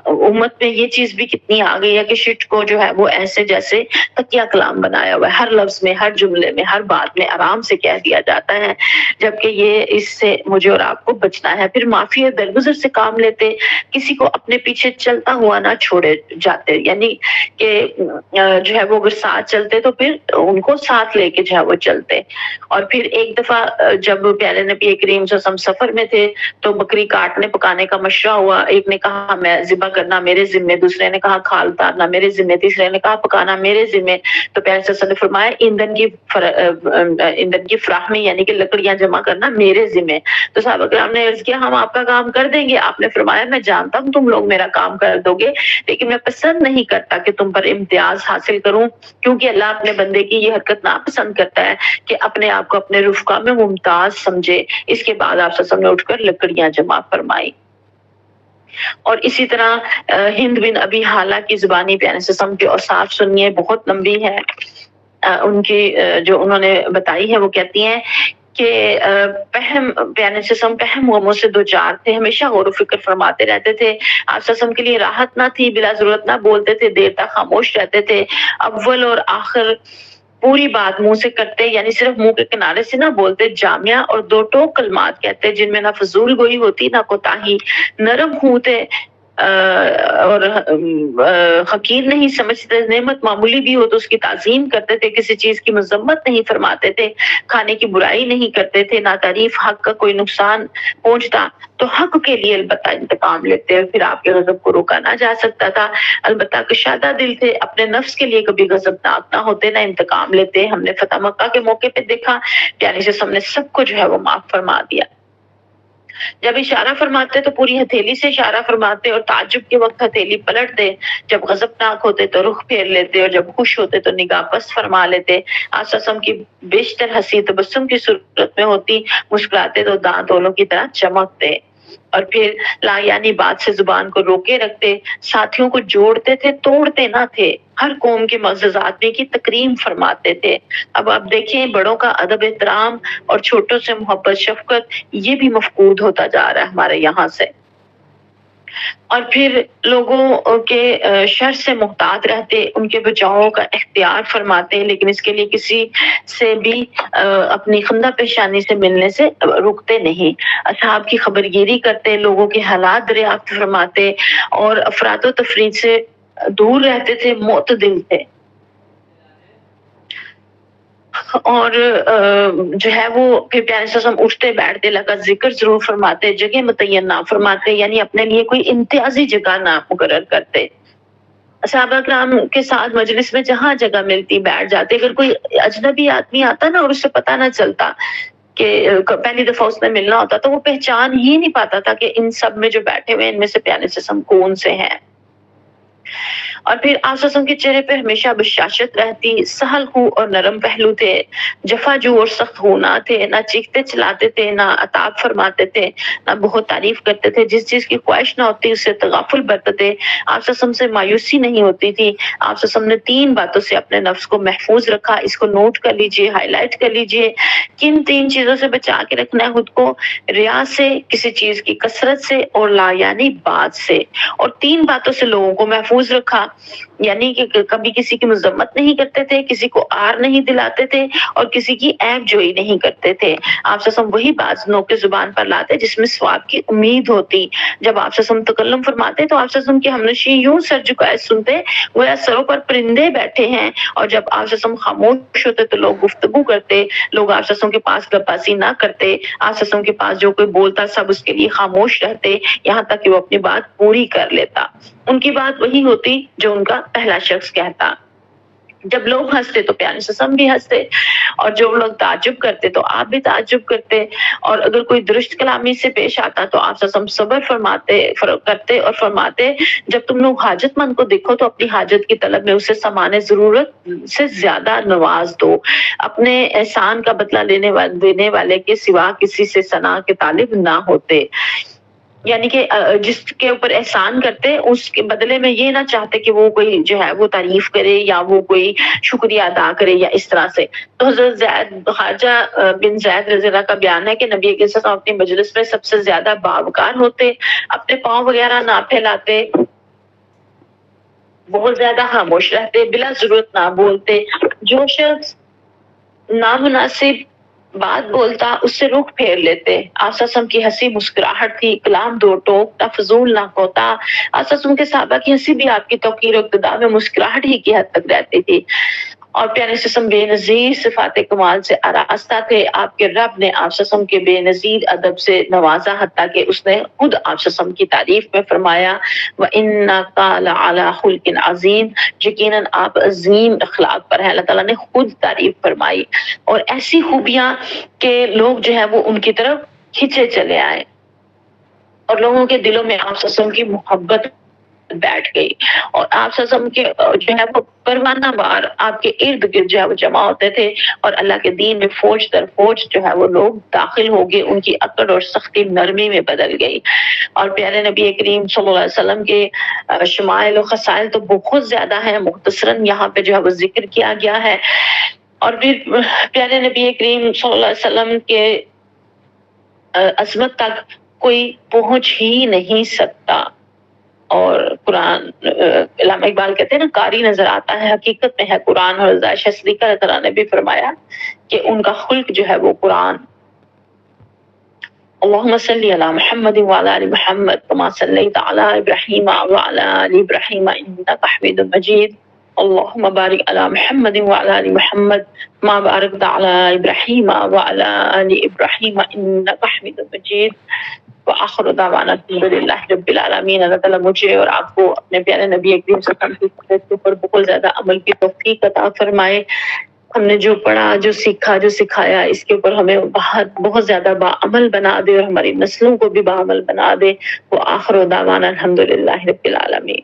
A: امت میں یہ چیز بھی کتنی آ گئی ہے کہ شٹ کو جو ہے وہ ایسے جیسے تکیہ کلام بنایا ہوا ہے، ہر لفظ میں، ہر جملے میں، ہر بات میں آرام سے کہہ دیا جاتا ہے، جبکہ یہ اس سے مجھے اور آپ کو بچنا ہے. پھر معافی اور درگزر سے کام لیتے، کسی کو اپنے پیچھے چلتا ہوا نہ چھوڑے جاتے، یعنی کہ جو ہے وہ اگر ساتھ چلتے تو پھر ان کو ساتھ لے کے جو ہے وہ چلتے. اور پھر ایک دفعہ جب پیارے نبی کریم صلی اللہ علیہ وسلم سفر میں تھے تو بکری کاٹنے پکانے کا مشورہ ہوا. ایک نے کہا میں ذبح کرنا میرے ذمے، دوسرے نے کہا کھال اتارنا میرے ذمے، تیسرے نے کہا پکانا میرے ذمے. تو پیارے صلی اللہ علیہ وسلم نے فرمایا ایندھن کی فراہمی یعنی کہ لکڑیاں جمع کرنا میرے ذمے. تو صحابہ کرام نے عرض کیا ہم آپ کا کام کر دیں گے. آپ نے فرمایا میں جانتا ہوں تم لوگ میرا کام کر دو گے، لیکن میں پسند نہیں کرتا کہ تم پر امتیاز حاصل کروں، کیونکہ اللہ اپنے بندے کی یہ حرکت ناپسند کرتا ہے کہ اپنے آپ کو اپنے رفقا میں ممتاز سمجھے. اس کے بعد آپ صلی اللہ علیہ وسلم نے اٹھ کر لکڑیاں جمع فرمائی. اور اسی طرح ہند بن ابی حالہ کی زبانی پیارے سے سم کے اور صاف سنیے، بہت لمبی ہے. ان کی جو انہوں نے بتائی ہے وہ کہتی ہیں کہ پیارے سے سم پہم غموں سے دو چار تھے، ہمیشہ غور و فکر فرماتے رہتے تھے. آپ سسم کے لیے راحت نہ تھی، بلا ضرورت نہ بولتے تھے، دیر تک خاموش رہتے تھے. اول اور آخر پوری بات منہ سے کرتے، یعنی صرف منہ کے کنارے سے نہ بولتے، جامعہ اور دو ٹوک کلمات کہتے جن میں نہ فضول گوئی ہوتی نہ کوتاہی، نرم ہوتے اور حقیر نہیں سمجھتے. نعمت معمولی بھی ہو تو اس کی تعظیم کرتے تھے، کسی چیز کی مذمت نہیں فرماتے تھے، کھانے کی برائی نہیں کرتے تھے، نہ تعریف حق کا کوئی نقصان پہنچتا تو حق کے لیے البتہ انتقام لیتے، اور پھر آپ کے غضب کو روکا نہ جا سکتا تھا. البتہ کشادہ دل تھے، اپنے نفس کے لیے کبھی غضبناک نہ ہوتے نہ انتقام لیتے. ہم نے فتح مکہ کے موقع پہ دیکھا پیارے سے ہم نے سب کو جو ہے وہ معاف فرما دیا. جب اشارہ فرماتے تو پوری ہتھیلی سے اشارہ فرماتے، اور تعجب کے وقت ہتھیلی پلٹ دے. جب غضبناک ہوتے تو رخ پھیر لیتے، اور جب خوش ہوتے تو نگاہ پست فرما لیتے. آسم کی بیشتر ہنسی تبسم کی صورت میں ہوتی، مسکراتے تو دانت اولوں کی طرح چمکتے. اور پھر لا یعنی بات سے زبان کو روکے رکھتے، ساتھیوں کو جوڑتے تھے توڑتے نہ تھے، ہر قوم کے معزز آدمی کی تکریم فرماتے تھے. اب آپ دیکھیں بڑوں کا ادب احترام اور چھوٹوں سے محبت شفقت یہ بھی مفقود ہوتا جا رہا ہے ہمارے یہاں سے. اور پھر لوگوں کے شر سے محتاط رہتے، ان کے بچاؤ کا اختیار فرماتے، لیکن اس کے لیے کسی سے بھی اپنی خندہ پیشانی سے ملنے سے رکتے نہیں۔ اصحاب کی خبرگیری کرتے، لوگوں کے حالات دریافت فرماتے اور افراد و تفرید سے دور رہتے تھے، معتدل تھے۔ اور جو ہے وہ پھر پیارے سے ہم اٹھتے بیٹھتے اللہ کا ذکر ضرور فرماتے، جگہ متعین نہ فرماتے، یعنی اپنے لیے کوئی امتیازی جگہ نہ مقرر کرتے۔ صحابہ کرام کے ساتھ مجلس میں جہاں جگہ ملتی بیٹھ جاتے۔ اگر کوئی اجنبی آدمی آتا نا اور اس سے پتہ نہ چلتا کہ پہلی دفعہ اس نے ملنا ہوتا تو وہ پہچان ہی نہیں پاتا تھا کہ ان سب میں جو بیٹھے ہوئے ان میں سے پیارے سے ہم کون سے ہیں۔ اور پھر آپ صلی اللہ علیہ وسلم کے چہرے پہ ہمیشہ بشاشت رہتی، سہل خو اور نرم پہلو تھے، جفا جو اور سخت خو نہ تھے، نہ چیختے چلاتے تھے، نہ عتاب فرماتے تھے، نہ بہت تعریف کرتے تھے، جس چیز کی خواہش نہ ہوتی اس سے تغافل برتتے۔ آپ صلی اللہ علیہ وسلم سے مایوسی نہیں ہوتی تھی۔ آپ صلی اللہ علیہ وسلم نے 3 باتوں سے اپنے نفس کو محفوظ رکھا، اس کو نوٹ کر لیجئے، ہائی لائٹ کر لیجئے۔ کن 3 چیزوں سے بچا کے رکھنا ہے خود کو؟ ریا سے، کسی چیز کی کثرت سے، اور لا یعنی بات سے۔ اور 3 باتوں سے لوگوں کو محفوظ رکھا، یعنی کہ کبھی کسی کی مذمت نہیں کرتے تھے، کسی کو آر نہیں دلاتے تھے اور کسی کی عیب جوئی نہیں کرتے تھے۔ آپ صلی اللہ علیہ وسلم وہی بات نوک زبان پر لاتے جس میں ثواب کی امید ہوتی۔ جب آپ صلی اللہ علیہ وسلم تکلم فرماتے تو آپ صلی اللہ علیہ وسلم کے ہمنشین یوں سر جھکائے سنتے گویا سروں پر پرندے بیٹھے ہیں، اور جب آپ صلی اللہ علیہ وسلم خاموش ہوتے تو لوگ گفتگو کرتے، لوگ آپ صلی اللہ علیہ وسلم کے پاس گپ بازی نہ کرتے۔ آپ صلی اللہ علیہ وسلم کے پاس جو کوئی بولتا سب اس کے لیے خاموش رہتے، یہاں تک کہ وہ اپنی بات پوری کر لیتا۔ ان کی بات وہی ہوتی جو ان کا پہلا شخص کہتا۔ جب لوگ ہنستے تو پیارے سے ہم بھی ہنستے، اور جو لوگ تعجب کرتے تو آپ بھی تعجب کرتے، اور اگر کوئی درست کلامی سے پیش آتا تو آپ سے صبر کرتے اور فرماتے جب تم لوگ حاجت مند کو دیکھو تو اپنی حاجت کی طلب میں اسے سامان ضرورت سے زیادہ نواز دو، اپنے احسان کا بدلہ دینے والے کے سوا کسی سے ثنا کے طالب نہ ہوتے۔ یعنی کہ جس کے اوپر احسان کرتے اس کے بدلے میں یہ نہ چاہتے کہ وہ کوئی جو ہے وہ تعریف کرے یا وہ کوئی شکریہ ادا کرے یا اس طرح سے۔ تو حضرت خواجہ بن زید رضی اللہ کا بیان ہے کہ نبی کے ساتھ اپنی مجلس میں سب سے زیادہ باوقار ہوتے، اپنے پاؤں وغیرہ نہ پھیلاتے، بہت زیادہ خاموش رہتے، بلا ضرورت نہ بولتے، جو شخص نامناسب بات بولتا اس سے رخ پھیر لیتے۔ آساسم کی ہنسی مسکراہٹ تھی، کلام دو ٹوک، نہ فضول نہ کوتا۔ آساسم کے صحابہ کی ہنسی بھی آپ کی توقیر و اقتداء میں مسکراہٹ ہی کی حد تک رہتی تھی، اور پیارے سسم بے نظیر صفات کمال سے آراستہ تھے۔ آپ کے رب نے آپ سسم کے بے نظیر ادب سے نوازا، حتیٰ کہ اس نے خود آپ سسم کی تعریف میں فرمایا وَإِنَّكَ لَعَلَىٰ خُلْقٍ عَظِيمٍ، یقیناً آپ عظیم اخلاق پر ہیں۔ اللہ تعالیٰ نے خود تعریف فرمائی، اور ایسی خوبیاں کہ لوگ جو ہے وہ ان کی طرف کھینچے چلے آئے، اور لوگوں کے دلوں میں آپ سسم کی محبت بیٹھ گئی، اور آپ سسم کے جو ہے وہ پروانہ بار آپ کے ارد گرد جو ہے وہ جمع ہوتے تھے، اور اللہ کے دین میں فوج در فوج جو ہے وہ لوگ داخل ہو گئے، ان کی اکڑ اور سختی نرمی میں بدل گئی۔ اور پیارے نبی کریم صلی اللہ علیہ وسلم کے شمائل و خصائل تو بہت زیادہ ہیں، مختصراً یہاں پہ جو ہے وہ ذکر کیا گیا ہے۔ اور پھر پیارے نبی کریم صلی اللہ علیہ وسلم کے عظمت تک کوئی پہنچ ہی نہیں سکتا، اور قرآن علامہ اقبال کہتے ہیں نا قاری نظر آتا ہے، حقیقت میں ہے قرآن، اور عائشہ صدیقہ رضی اللہ عنہا نے بھی فرمایا کہ ان کا خلق جو ہے وہ قرآن۔ اللہم صلی علی محمد وعلی آل محمد کما صلیت علی ابراہیم وعلی آل ابراہیم انک حمید مجید۔ اللہم بارک علی محمد وعلی آل محمد ما بارکت علی ابراہیم وعلی آل ابراہیم انک حمید مجید۔ وآخر دعوانا الحمدللہ رب العالمین۔ اللہ تعالیٰ مجھے اور آپ کو اپنے پیارے نبی کریم صلی اللہ علیہ وسلم کے اوپر بہت زیادہ عمل کی توفیق عطا فرمائے۔ ہم نے جو پڑھا، جو سیکھا، جو سکھایا، اس کے اوپر ہمیں بہت زیادہ باعمل بنا دے، اور ہماری نسلوں کو بھی باعمل بنا دے۔ وآخر دعوانا الحمدللہ رب العالمین۔